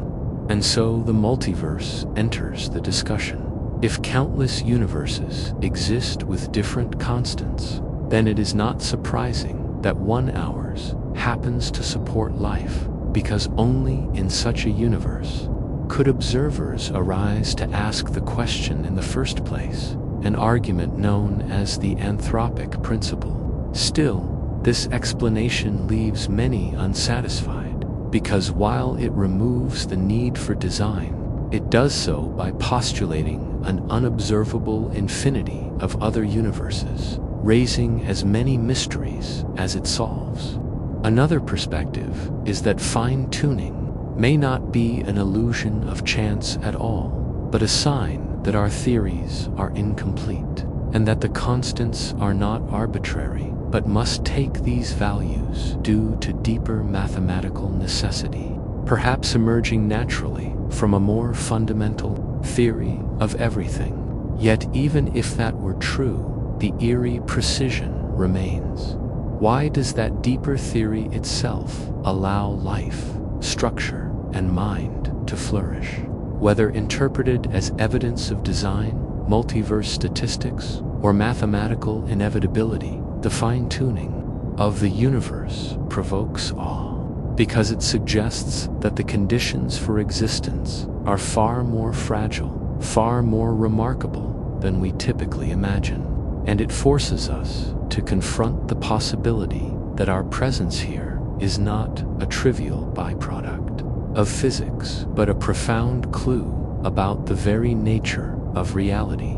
and so the multiverse enters the discussion. If countless universes exist with different constants, then it is not surprising that one ours happens to support life, because only in such a universe could observers arise to ask the question in the first place, an argument known as the anthropic principle. Still, this explanation leaves many unsatisfied, because while it removes the need for design, it does so by postulating an unobservable infinity of other universes, raising as many mysteries as it solves. Another perspective is that fine-tuning may not be an illusion of chance at all, but a sign that our theories are incomplete, and that the constants are not arbitrary, but must take these values due to deeper mathematical necessity, perhaps emerging naturally from a more fundamental theory of everything. Yet even if that were true, the eerie precision remains. Why does that deeper theory itself allow life, structure, and mind to flourish? whether interpreted as evidence of design, multiverse statistics, or mathematical inevitability. The fine-tuning of the universe provokes awe, because it suggests that the conditions for existence are far more fragile, far more remarkable than we typically imagine. And it forces us to confront the possibility that our presence here is not a trivial byproduct of physics, but a profound clue about the very nature of reality.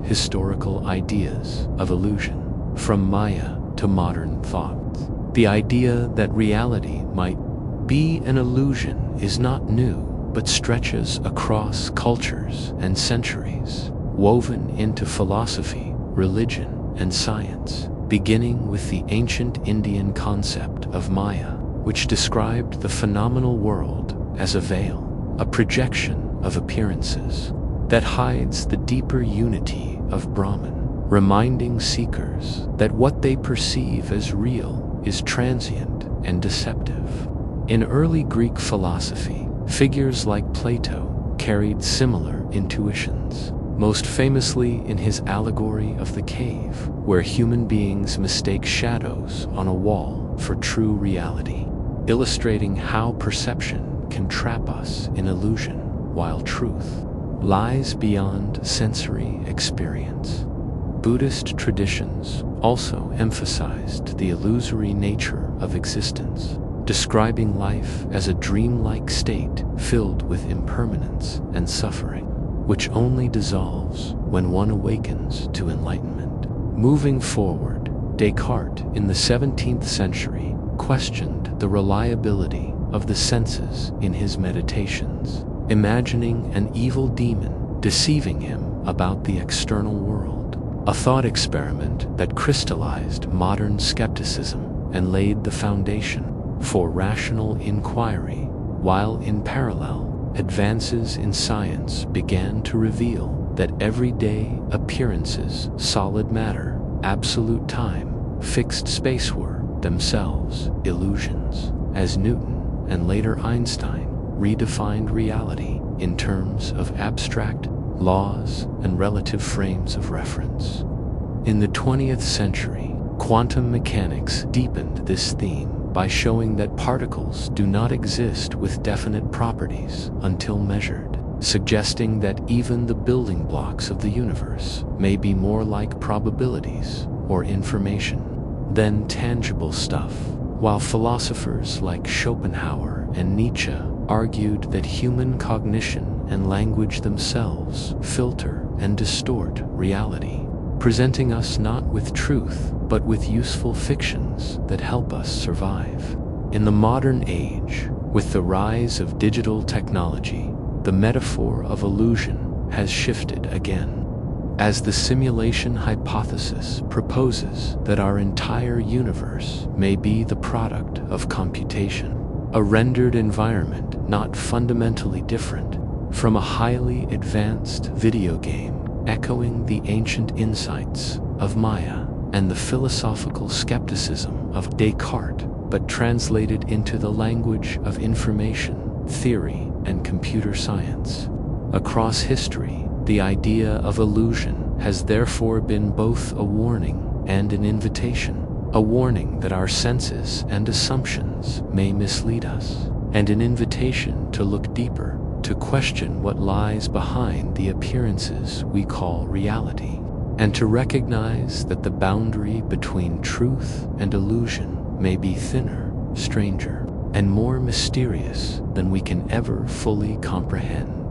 Historical ideas of illusion, from Maya to modern thought. The idea that reality might be an illusion is not new, but stretches across cultures and centuries, woven into philosophy, religion, and science, beginning with the ancient Indian concept of Maya, which described the phenomenal world as a veil, a projection of appearances that hides the deeper unity of Brahman, reminding seekers that what they perceive as real is transient and deceptive. In early Greek philosophy, figures like Plato carried similar intuitions, most famously in his Allegory of the Cave, where human beings mistake shadows on a wall for true reality, illustrating how perception can trap us in illusion, while truth lies beyond sensory experience. Buddhist traditions also emphasized the illusory nature of existence, describing life as a dreamlike state filled with impermanence and suffering, which only dissolves when one awakens to enlightenment. Moving forward, Descartes in the 17th century questioned the reliability of the senses in his meditations, imagining an evil demon deceiving him about the external world, a thought experiment that crystallized modern skepticism and laid the foundation for rational inquiry, while in parallel, advances in science began to reveal that everyday appearances, solid matter, absolute time, fixed space were themselves illusions, as Newton and later Einstein redefined reality in terms of abstract laws and relative frames of reference. In the 20th century, quantum mechanics deepened this theme by showing that particles do not exist with definite properties until measured, suggesting that even the building blocks of the universe may be more like probabilities or information than tangible stuff, while philosophers like Schopenhauer and Nietzsche argued that human cognition and language themselves filter and distort reality, presenting us not with truth, but with useful fictions that help us survive. In the modern age, with the rise of digital technology, the metaphor of illusion has shifted again, as the simulation hypothesis proposes that our entire universe may be the product of computation, a rendered environment not fundamentally different from a highly advanced video game, echoing the ancient insights of Maya and the philosophical skepticism of Descartes, but translated into the language of information, theory, and computer science. Across history, the idea of illusion has therefore been both a warning and an invitation. A warning that our senses and assumptions may mislead us, and an invitation to look deeper, to question what lies behind the appearances we call reality, and to recognize that the boundary between truth and illusion may be thinner, stranger, and more mysterious than we can ever fully comprehend.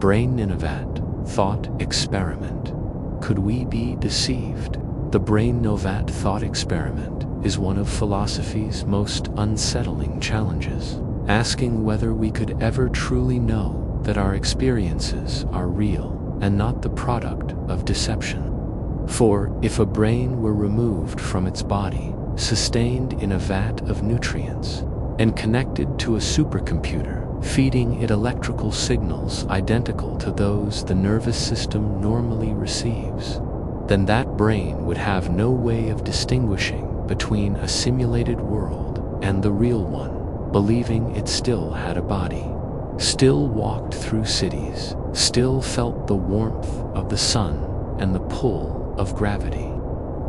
Brain Novat, thought experiment. Could we be deceived? The Brain Novat thought experiment is one of philosophy's most unsettling challenges, asking whether we could ever truly know that our experiences are real and not the product of deception. For if a brain were removed from its body, sustained in a vat of nutrients, and connected to a supercomputer, feeding it electrical signals identical to those the nervous system normally receives, then that brain would have no way of distinguishing between a simulated world and the real one, believing it still had a body. still walked through cities, still felt the warmth of the sun and the pull of gravity,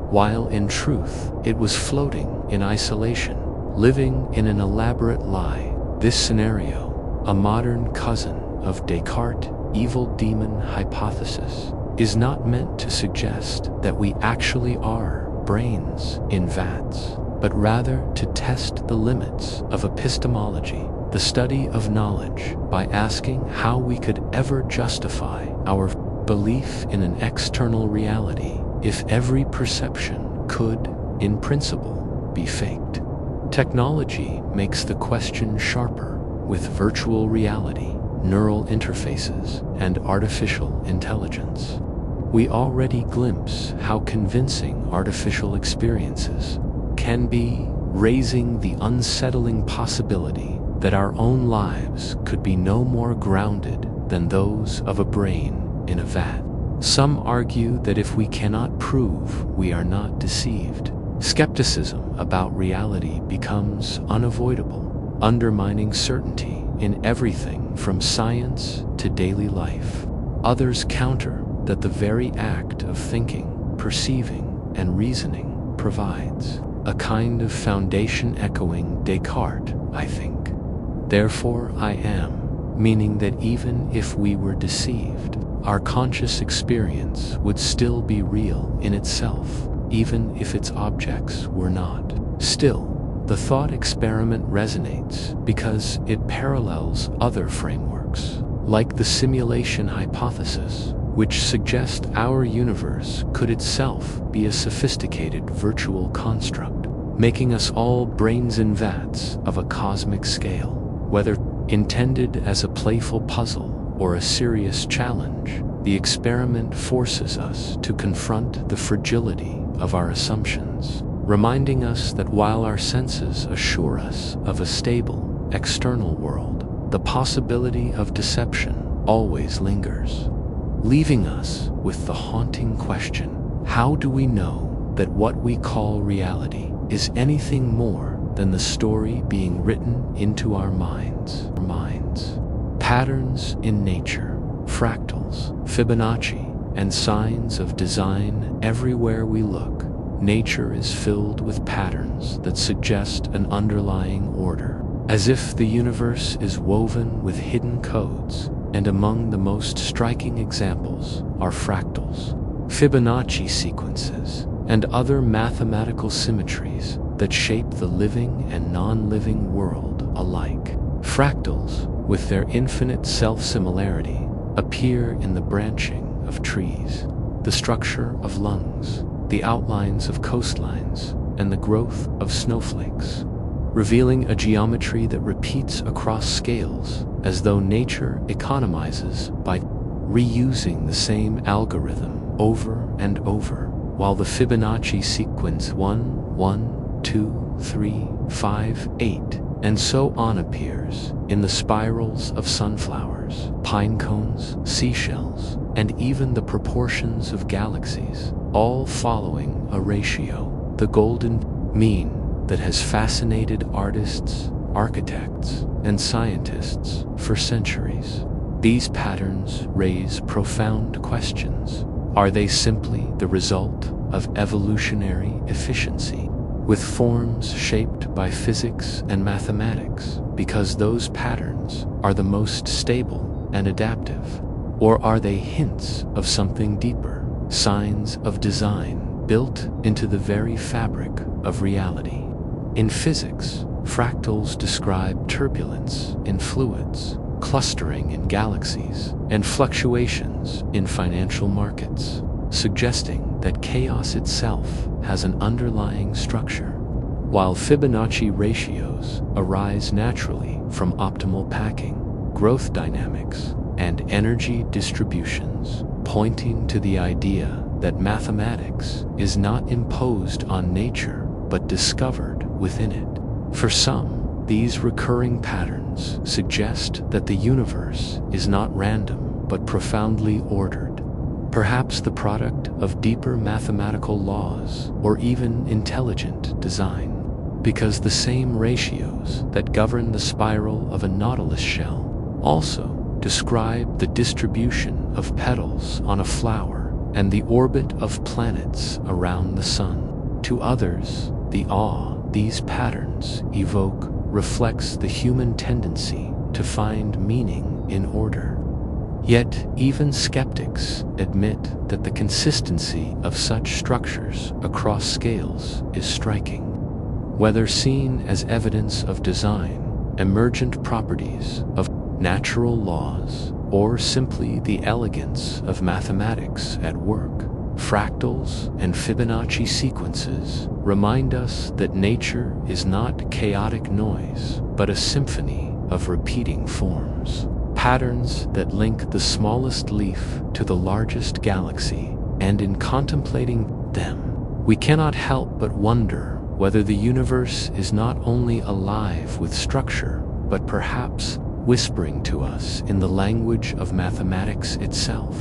while in truth it was floating in isolation, living in an elaborate lie. This scenario, a modern cousin of Descartes' evil demon hypothesis, is not meant to suggest that we actually are brains in vats, but rather to test the limits of epistemology, the study of knowledge, by asking how we could ever justify our belief in an external reality if every perception could, in principle, be faked. Technology makes the question sharper with virtual reality, neural interfaces, and artificial intelligence. We already glimpse how convincing artificial experiences can be, raising the unsettling possibility that our own lives could be no more grounded than those of a brain in a vat. Some argue that if we cannot prove we are not deceived, skepticism about reality becomes unavoidable, undermining certainty in everything from science to daily life. Others counter that the very act of thinking, perceiving, and reasoning provides a kind of foundation echoing Descartes, I think. Therefore I am, meaning that even if we were deceived, our conscious experience would still be real in itself, even if its objects were not. Still, the thought experiment resonates because it parallels other frameworks, like the simulation hypothesis, which suggest our universe could itself be a sophisticated virtual construct, making us all brains in vats of a cosmic scale. Whether intended as a playful puzzle or a serious challenge, the experiment forces us to confront the fragility of our assumptions, reminding us that while our senses assure us of a stable, external world, the possibility of deception always lingers, leaving us with the haunting question: how do we know that what we call reality is anything more than the story being written into our minds? Patterns in nature, fractals, Fibonacci, and signs of design everywhere we look. Nature is filled with patterns that suggest an underlying order, as if the universe is woven with hidden codes, and among the most striking examples are fractals, Fibonacci sequences, and other mathematical symmetries that shape the living and non-living world alike. Fractals, with their infinite self-similarity, appear in the branching of trees, the structure of lungs, the outlines of coastlines, and the growth of snowflakes, revealing a geometry that repeats across scales, as though nature economizes by reusing the same algorithm over and over, while the Fibonacci sequence 1, 1, 2, 3, 5, 8, and so on appears in the spirals of sunflowers, pine cones, seashells, and even the proportions of galaxies, all following a ratio, the golden mean, that has fascinated artists, architects, and scientists for centuries. These patterns raise profound questions. Are they simply the result of evolutionary efficiency, with forms shaped by physics and mathematics because those patterns are the most stable and adaptive? Or are they hints of something deeper, signs of design built into the very fabric of reality? In physics, fractals describe turbulence in fluids, clustering in galaxies, and fluctuations in financial markets, suggesting that chaos itself has an underlying structure, while Fibonacci ratios arise naturally from optimal packing, growth dynamics, and energy distributions, pointing to the idea that mathematics is not imposed on nature but discovered within it. For some, these recurring patterns suggest that the universe is not random but profoundly ordered, perhaps the product of deeper mathematical laws or even intelligent design, because the same ratios that govern the spiral of a nautilus shell also describe the distribution of petals on a flower and the orbit of planets around the sun. To others, the awe these patterns evoke reflects the human tendency to find meaning in order. Yet, even skeptics admit that the consistency of such structures across scales is striking. Whether seen as evidence of design, emergent properties of natural laws, or simply the elegance of mathematics at work, fractals and Fibonacci sequences remind us that nature is not chaotic noise, but a symphony of repeating forms. Patterns that link the smallest leaf to the largest galaxy, and in contemplating them, we cannot help but wonder whether the universe is not only alive with structure, but perhaps whispering to us in the language of mathematics itself.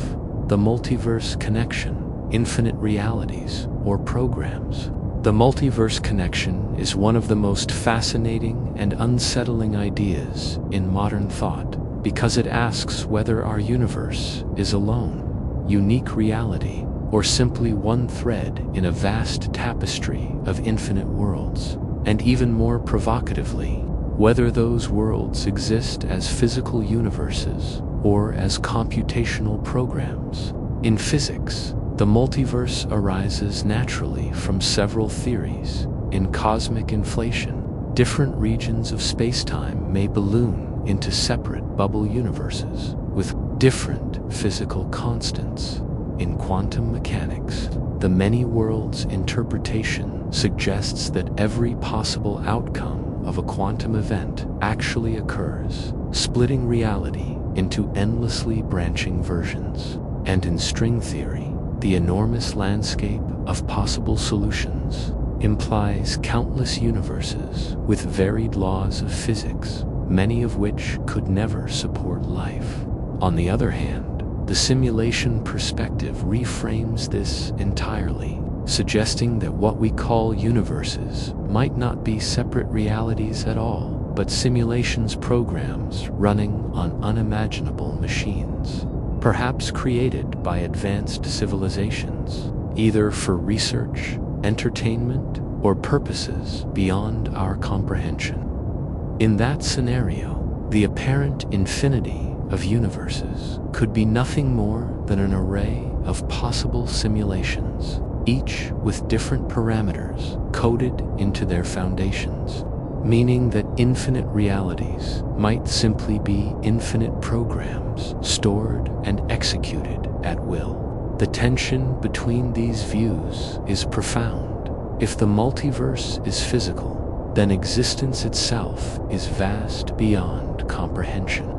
The multiverse connection, infinite realities, or programs. The multiverse connection is one of the most fascinating and unsettling ideas in modern thought, because it asks whether our universe is alone, unique reality, or simply one thread in a vast tapestry of infinite worlds, and even more provocatively, whether those worlds exist as physical universes or as computational programs. In physics, the multiverse arises naturally from several theories. In cosmic inflation, different regions of spacetime may balloon into separate bubble universes with different physical constants. In quantum mechanics, the many worlds interpretation suggests that every possible outcome of a quantum event actually occurs, splitting reality into endlessly branching versions. And in string theory, the enormous landscape of possible solutions implies countless universes with varied laws of physics, many of which could never support life. On the other hand, the simulation perspective reframes this entirely, suggesting that what we call universes might not be separate realities at all, but simulations programs running on unimaginable machines, perhaps created by advanced civilizations, either for research, entertainment, or purposes beyond our comprehension. In that scenario, the apparent infinity of universes could be nothing more than an array of possible simulations, each with different parameters coded into their foundations, meaning that infinite realities might simply be infinite programs stored and executed at will. The tension between these views is profound. If the multiverse is physical, then existence itself is vast beyond comprehension,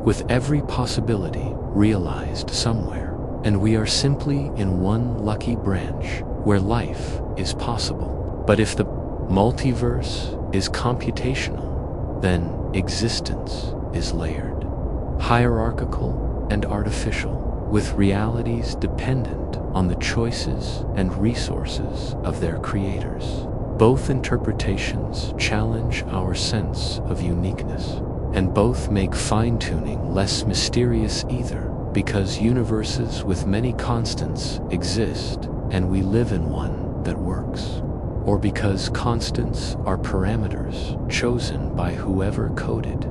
with every possibility realized somewhere, and we are simply in one lucky branch where life is possible. But if the multiverse is computational, then existence is layered, hierarchical and artificial, with realities dependent on the choices and resources of their creators. Both interpretations challenge our sense of uniqueness, and both make fine-tuning less mysterious either, because universes with many constants exist and we live in one that works, or because constants are parameters chosen by whoever coded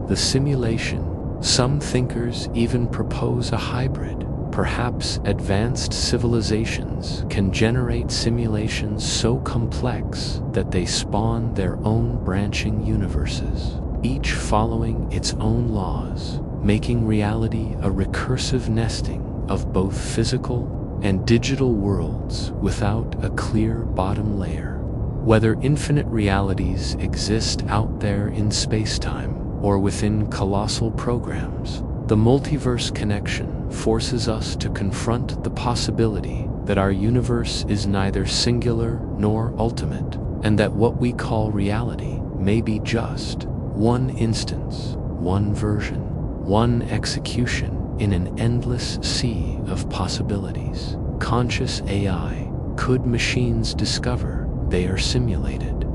the simulation. Some thinkers even propose a hybrid. Perhaps advanced civilizations can generate simulations so complex that they spawn their own branching universes, each following its own laws, making reality a recursive nesting of both physical and digital worlds without a clear bottom layer. Whether infinite realities exist out there in spacetime or within colossal programs, the multiverse connection forces us to confront the possibility that our universe is neither singular nor ultimate, and that what we call reality may be just one instance, one version, one execution in an endless sea of possibilities. Conscious AI, could machines discover they are simulated?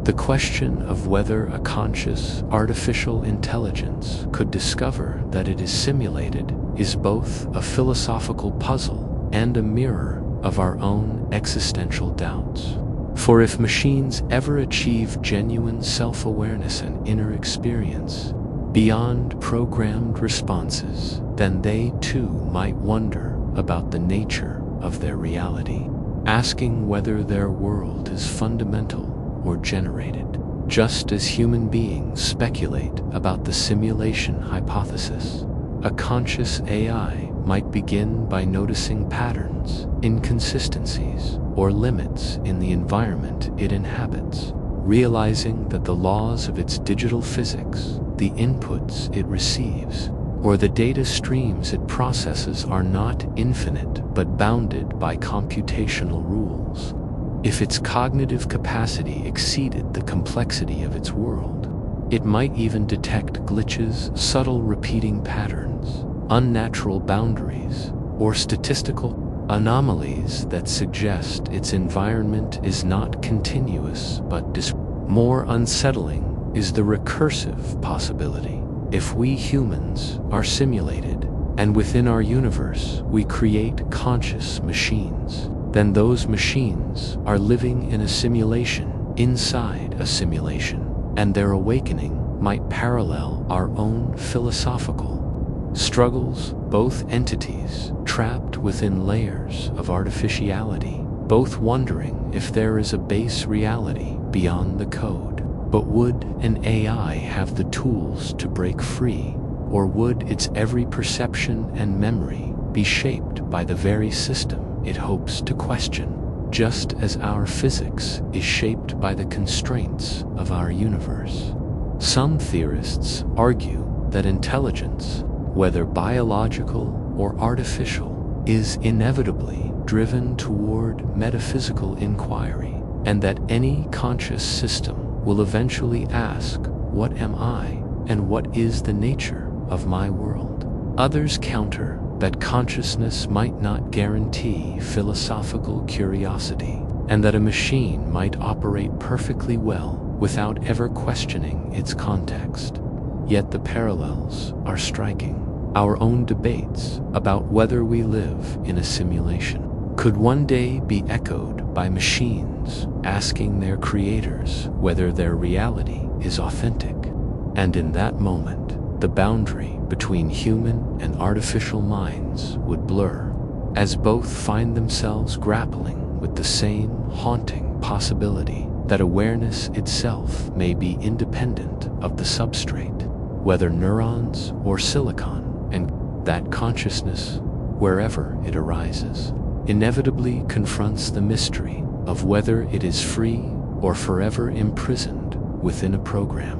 The question of whether a conscious artificial intelligence could discover that it is simulated is both a philosophical puzzle and a mirror of our own existential doubts. For if machines ever achieve genuine self-awareness and inner experience beyond programmed responses, then they too might wonder about the nature of their reality, asking whether their world is fundamental or generated, just as human beings speculate about the simulation hypothesis. A conscious AI might begin by noticing patterns, inconsistencies, or limits in the environment it inhabits, realizing that the laws of its digital physics, the inputs it receives, or the data streams it processes are not infinite but bounded by computational rules. If its cognitive capacity exceeded the complexity of its world, it might even detect glitches, subtle repeating patterns, unnatural boundaries, or statistical anomalies that suggest its environment is not continuous but more unsettling is the recursive possibility. If we humans are simulated, and within our universe we create conscious machines, then those machines are living in a simulation inside a simulation, and their awakening might parallel our own philosophical struggles, both entities trapped within layers of artificiality, both wondering if there is a base reality beyond the code. But would an AI have the tools to break free, or would its every perception and memory be shaped by the very system it hopes to question, just as our physics is shaped by the constraints of our universe? Some theorists argue that intelligence, whether biological or artificial, is inevitably driven toward metaphysical inquiry, and that any conscious system will eventually ask, "What am I, and what is the nature of my world?" Others counter that consciousness might not guarantee philosophical curiosity, and that a machine might operate perfectly well without ever questioning its context. Yet the parallels are striking. Our own debates about whether we live in a simulation could one day be echoed by machines asking their creators whether their reality is authentic. And in that moment, the boundary between human and artificial minds would blur, as both find themselves grappling with the same haunting possibility that awareness itself may be independent of the substrate, whether neurons or silicon, and that consciousness, wherever it arises, inevitably confronts the mystery of whether it is free or forever imprisoned within a program.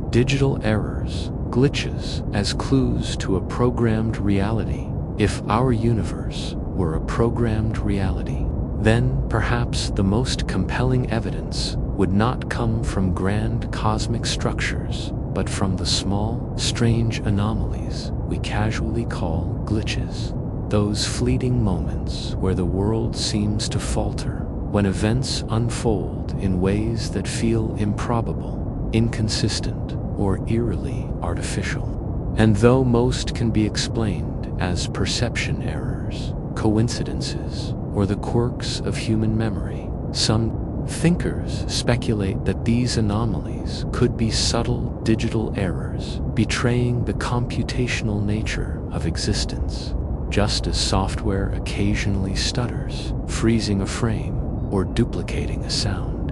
Digital errors, glitches as clues to a programmed reality. If our universe were a programmed reality, then perhaps the most compelling evidence would not come from grand cosmic structures, but from the small, strange anomalies we casually call glitches. Those fleeting moments where the world seems to falter, when events unfold in ways that feel improbable, inconsistent, or eerily artificial. And though most can be explained as perception errors, coincidences, or the quirks of human memory, some thinkers speculate that these anomalies could be subtle digital errors betraying the computational nature of existence, just as software occasionally stutters, freezing a frame, or duplicating a sound.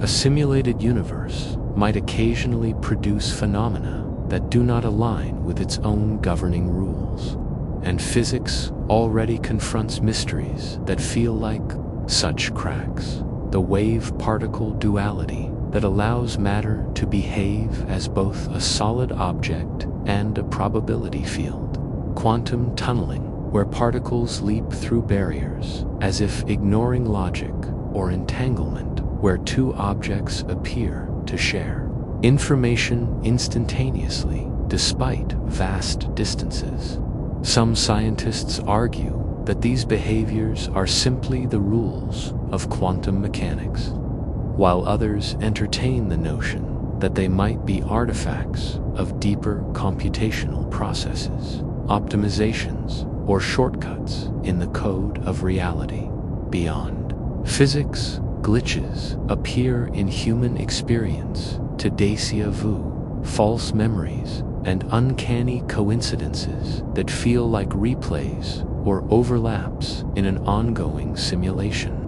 A simulated universe might occasionally produce phenomena that do not align with its own governing rules, and physics already confronts mysteries that feel like such cracks. The wave-particle duality that allows matter to behave as both a solid object and a probability field. Quantum tunneling, where particles leap through barriers, as if ignoring logic, or entanglement, where two objects appear to share information instantaneously, despite vast distances. Some scientists argue that these behaviors are simply the rules of quantum mechanics. while others entertain the notion that they might be artifacts of deeper computational processes, optimizations, or shortcuts in the code of reality. Beyond physics, glitches appear in human experience to déjà vu, false memories, and uncanny coincidences that feel like replays or overlaps in an ongoing simulation.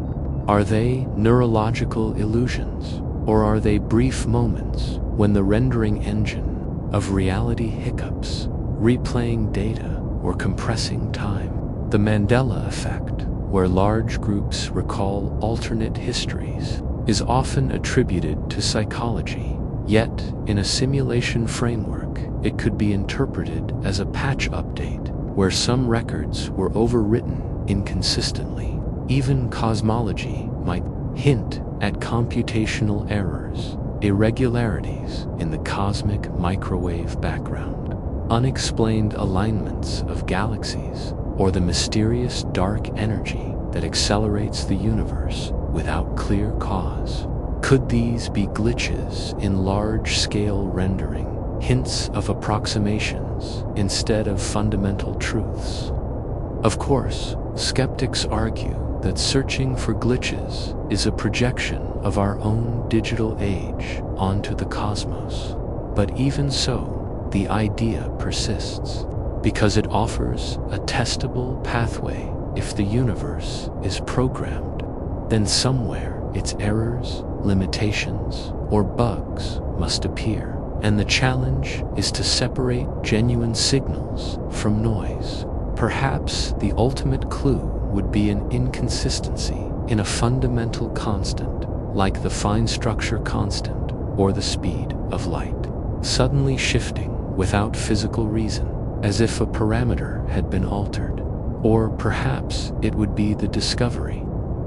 Are they neurological illusions, or are they brief moments when the rendering engine of reality hiccups, replaying data or compressing time? The Mandela effect, where large groups recall alternate histories, is often attributed to psychology. Yet, in a simulation framework, it could be interpreted as a patch update, where some records were overwritten inconsistently. Even cosmology might hint at computational errors, irregularities in the cosmic microwave background, unexplained alignments of galaxies, or the mysterious dark energy that accelerates the universe without clear cause. Could these be glitches in large-scale rendering, hints of approximations instead of fundamental truths? Of course, skeptics argue that searching for glitches is a projection of our own digital age onto the cosmos. But even so, the idea persists, because it offers a testable pathway. If the universe is programmed, then somewhere its errors, limitations, or bugs must appear, and the challenge is to separate genuine signals from noise. Perhaps the ultimate clue would be an inconsistency in a fundamental constant, like the fine structure constant or the speed of light, suddenly shifting without physical reason, as if a parameter had been altered. Or perhaps it would be the discovery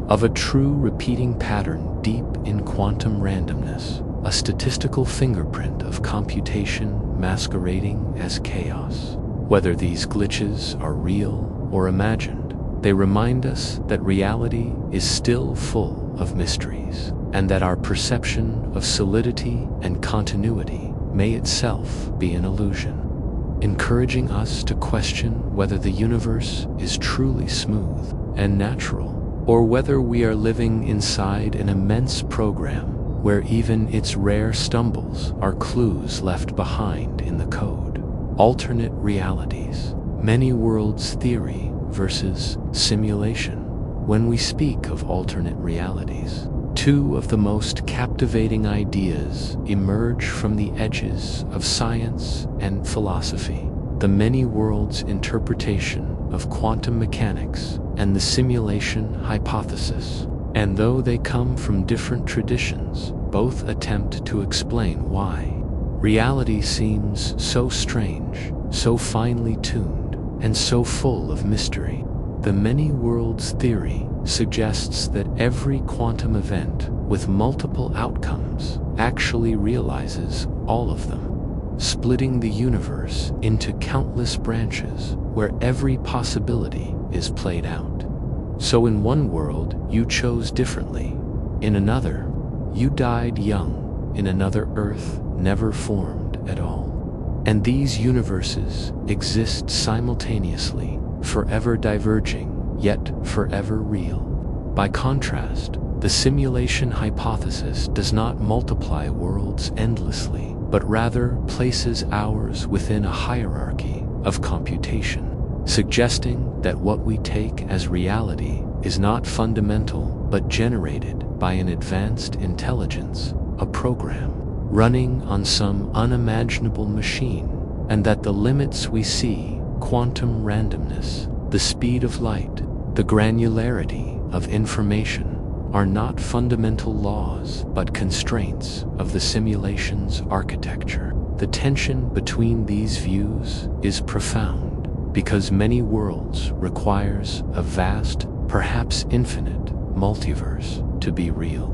of a true repeating pattern deep in quantum randomness, a statistical fingerprint of computation masquerading as chaos. Whether these glitches are real or imagined, they remind us that reality is still full of mysteries, and that our perception of solidity and continuity may itself be an illusion, encouraging us to question whether the universe is truly smooth and natural, or whether we are living inside an immense program where even its rare stumbles are clues left behind in the code. Alternate realities, many worlds theory versus simulation. When we speak of alternate realities, two of the most captivating ideas emerge from the edges of science and philosophy: the many worlds interpretation of quantum mechanics and the simulation hypothesis. And though they come from different traditions, both attempt to explain why reality seems so strange, so finely tuned, and so full of mystery. The many worlds theory suggests that every quantum event with multiple outcomes actually realizes all of them, splitting the universe into countless branches where every possibility is played out. So in one world, you chose differently. In another, you died young. In another, Earth never formed at all. And these universes exist simultaneously, forever diverging, yet forever real. By contrast, the simulation hypothesis does not multiply worlds endlessly, but rather places ours within a hierarchy of computation, suggesting that what we take as reality is not fundamental but generated by an advanced intelligence, a program, running on some unimaginable machine, and that the limits we see, quantum randomness, the speed of light, the granularity of information, are not fundamental laws but constraints of the simulation's architecture. The tension between these views is profound, because many worlds requires a vast, perhaps infinite, multiverse to be real,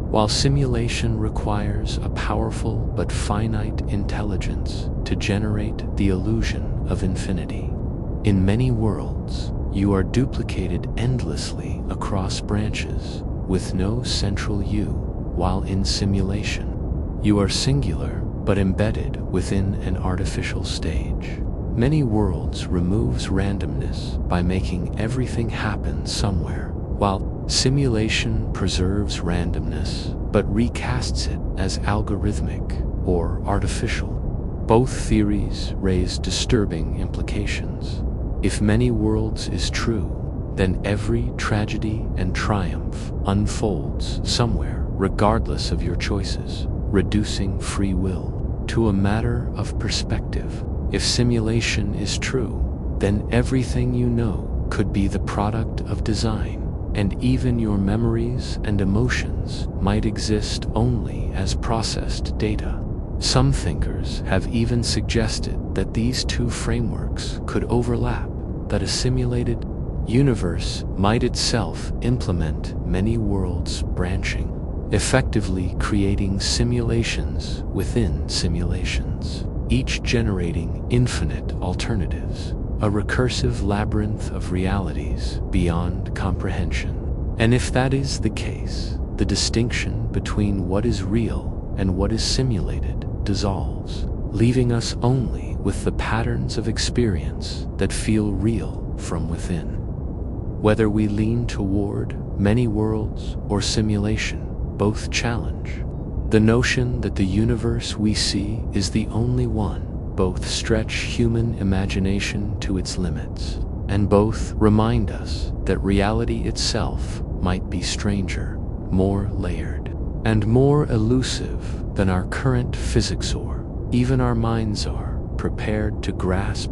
while simulation requires a powerful but finite intelligence to generate the illusion of infinity. In many worlds, you are duplicated endlessly across branches, with no central you, while in simulation. You are singular, but embedded within an artificial stage. Many worlds removes randomness by making everything happen somewhere, while simulation preserves randomness but recasts it as algorithmic or artificial. Both theories raise disturbing implications. If many worlds is true, then every tragedy and triumph unfolds somewhere, regardless of your choices, reducing free will to a matter of perspective. If simulation is true, then everything you know could be the product of design, and even your memories and emotions might exist only as processed data. Some thinkers have even suggested that these two frameworks could overlap, that a simulated universe might itself implement many worlds branching, effectively creating simulations within simulations, each generating infinite alternatives, a recursive labyrinth of realities beyond comprehension. And if that is the case, the distinction between what is real and what is simulated dissolves, leaving us only with the patterns of experience that feel real from within. Whether we lean toward many worlds or simulation, both challenge the notion that the universe we see is the only one. Both stretch human imagination to its limits, and both remind us that reality itself might be stranger, more layered, and more elusive than our current physics or even our minds are prepared to grasp.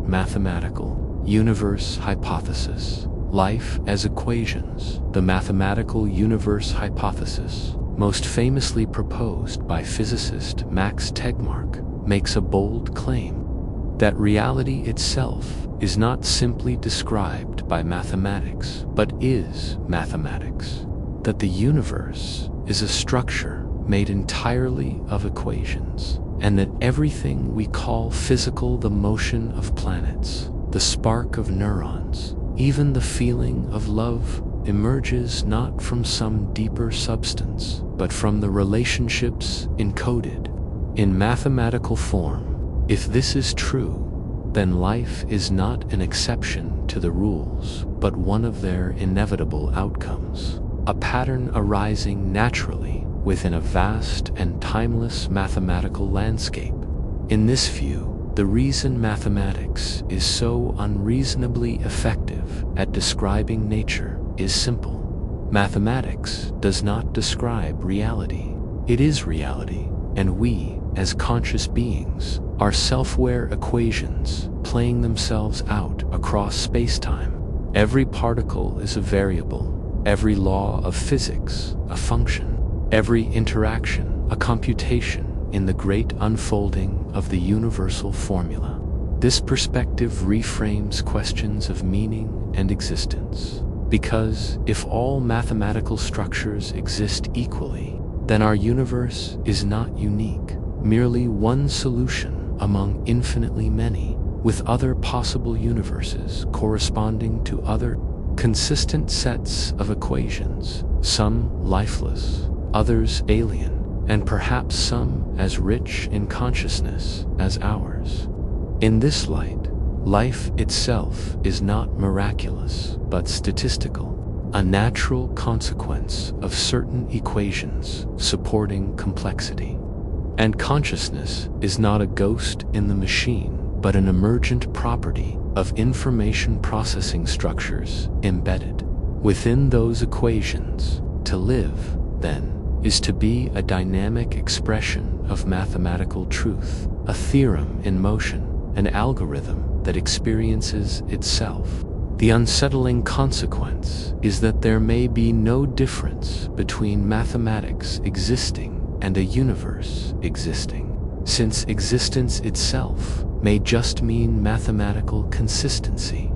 Mathematical universe hypothesis. Life as equations. The mathematical universe hypothesis, most famously proposed by physicist Max Tegmark, makes a bold claim that reality itself is not simply described by mathematics, but is mathematics. That the universe is a structure made entirely of equations, and that everything we call physical, the motion of planets, the spark of neurons, even the feeling of love, emerges not from some deeper substance, but from the relationships encoded in mathematical form. If this is true, then life is not an exception to the rules, but one of their inevitable outcomes, a pattern arising naturally within a vast and timeless mathematical landscape. In this view, the reason mathematics is so unreasonably effective at describing nature is simple. Mathematics does not describe reality. It is reality, and we, as conscious beings, are self-aware equations playing themselves out across space-time. Every particle is a variable, every law of physics a function, every interaction a computation in the great unfolding of the universal formula. This perspective reframes questions of meaning and existence, because if all mathematical structures exist equally, then our universe is not unique, merely one solution among infinitely many, with other possible universes corresponding to other consistent sets of equations, some lifeless, others alien, and perhaps some as rich in consciousness as ours. In this light, life itself is not miraculous, but statistical, a natural consequence of certain equations supporting complexity. And consciousness is not a ghost in the machine, but an emergent property of information processing structures embedded within those equations. To live, then, is to be a dynamic expression of mathematical truth, a theorem in motion, an algorithm that experiences itself. The unsettling consequence is that there may be no difference between mathematics existing and a universe existing, since existence itself may just mean mathematical consistency,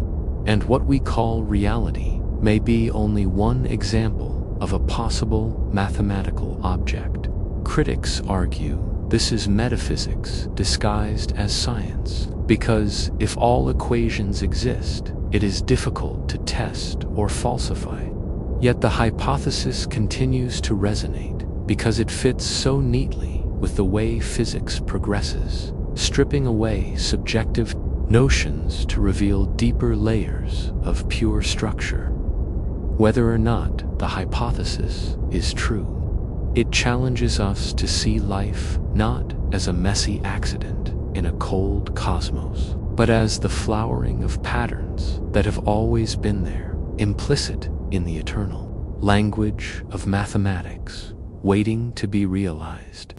and what we call reality may be only one example of a possible mathematical object. Critics argue this is metaphysics disguised as science, because if all equations exist, it is difficult to test or falsify. Yet the hypothesis continues to resonate, because it fits so neatly with the way physics progresses, stripping away subjective notions to reveal deeper layers of pure structure. Whether or not the hypothesis is true, it challenges us to see life not as a messy accident in a cold cosmos, but as the flowering of patterns that have always been there, implicit in the eternal language of mathematics, waiting to be realized.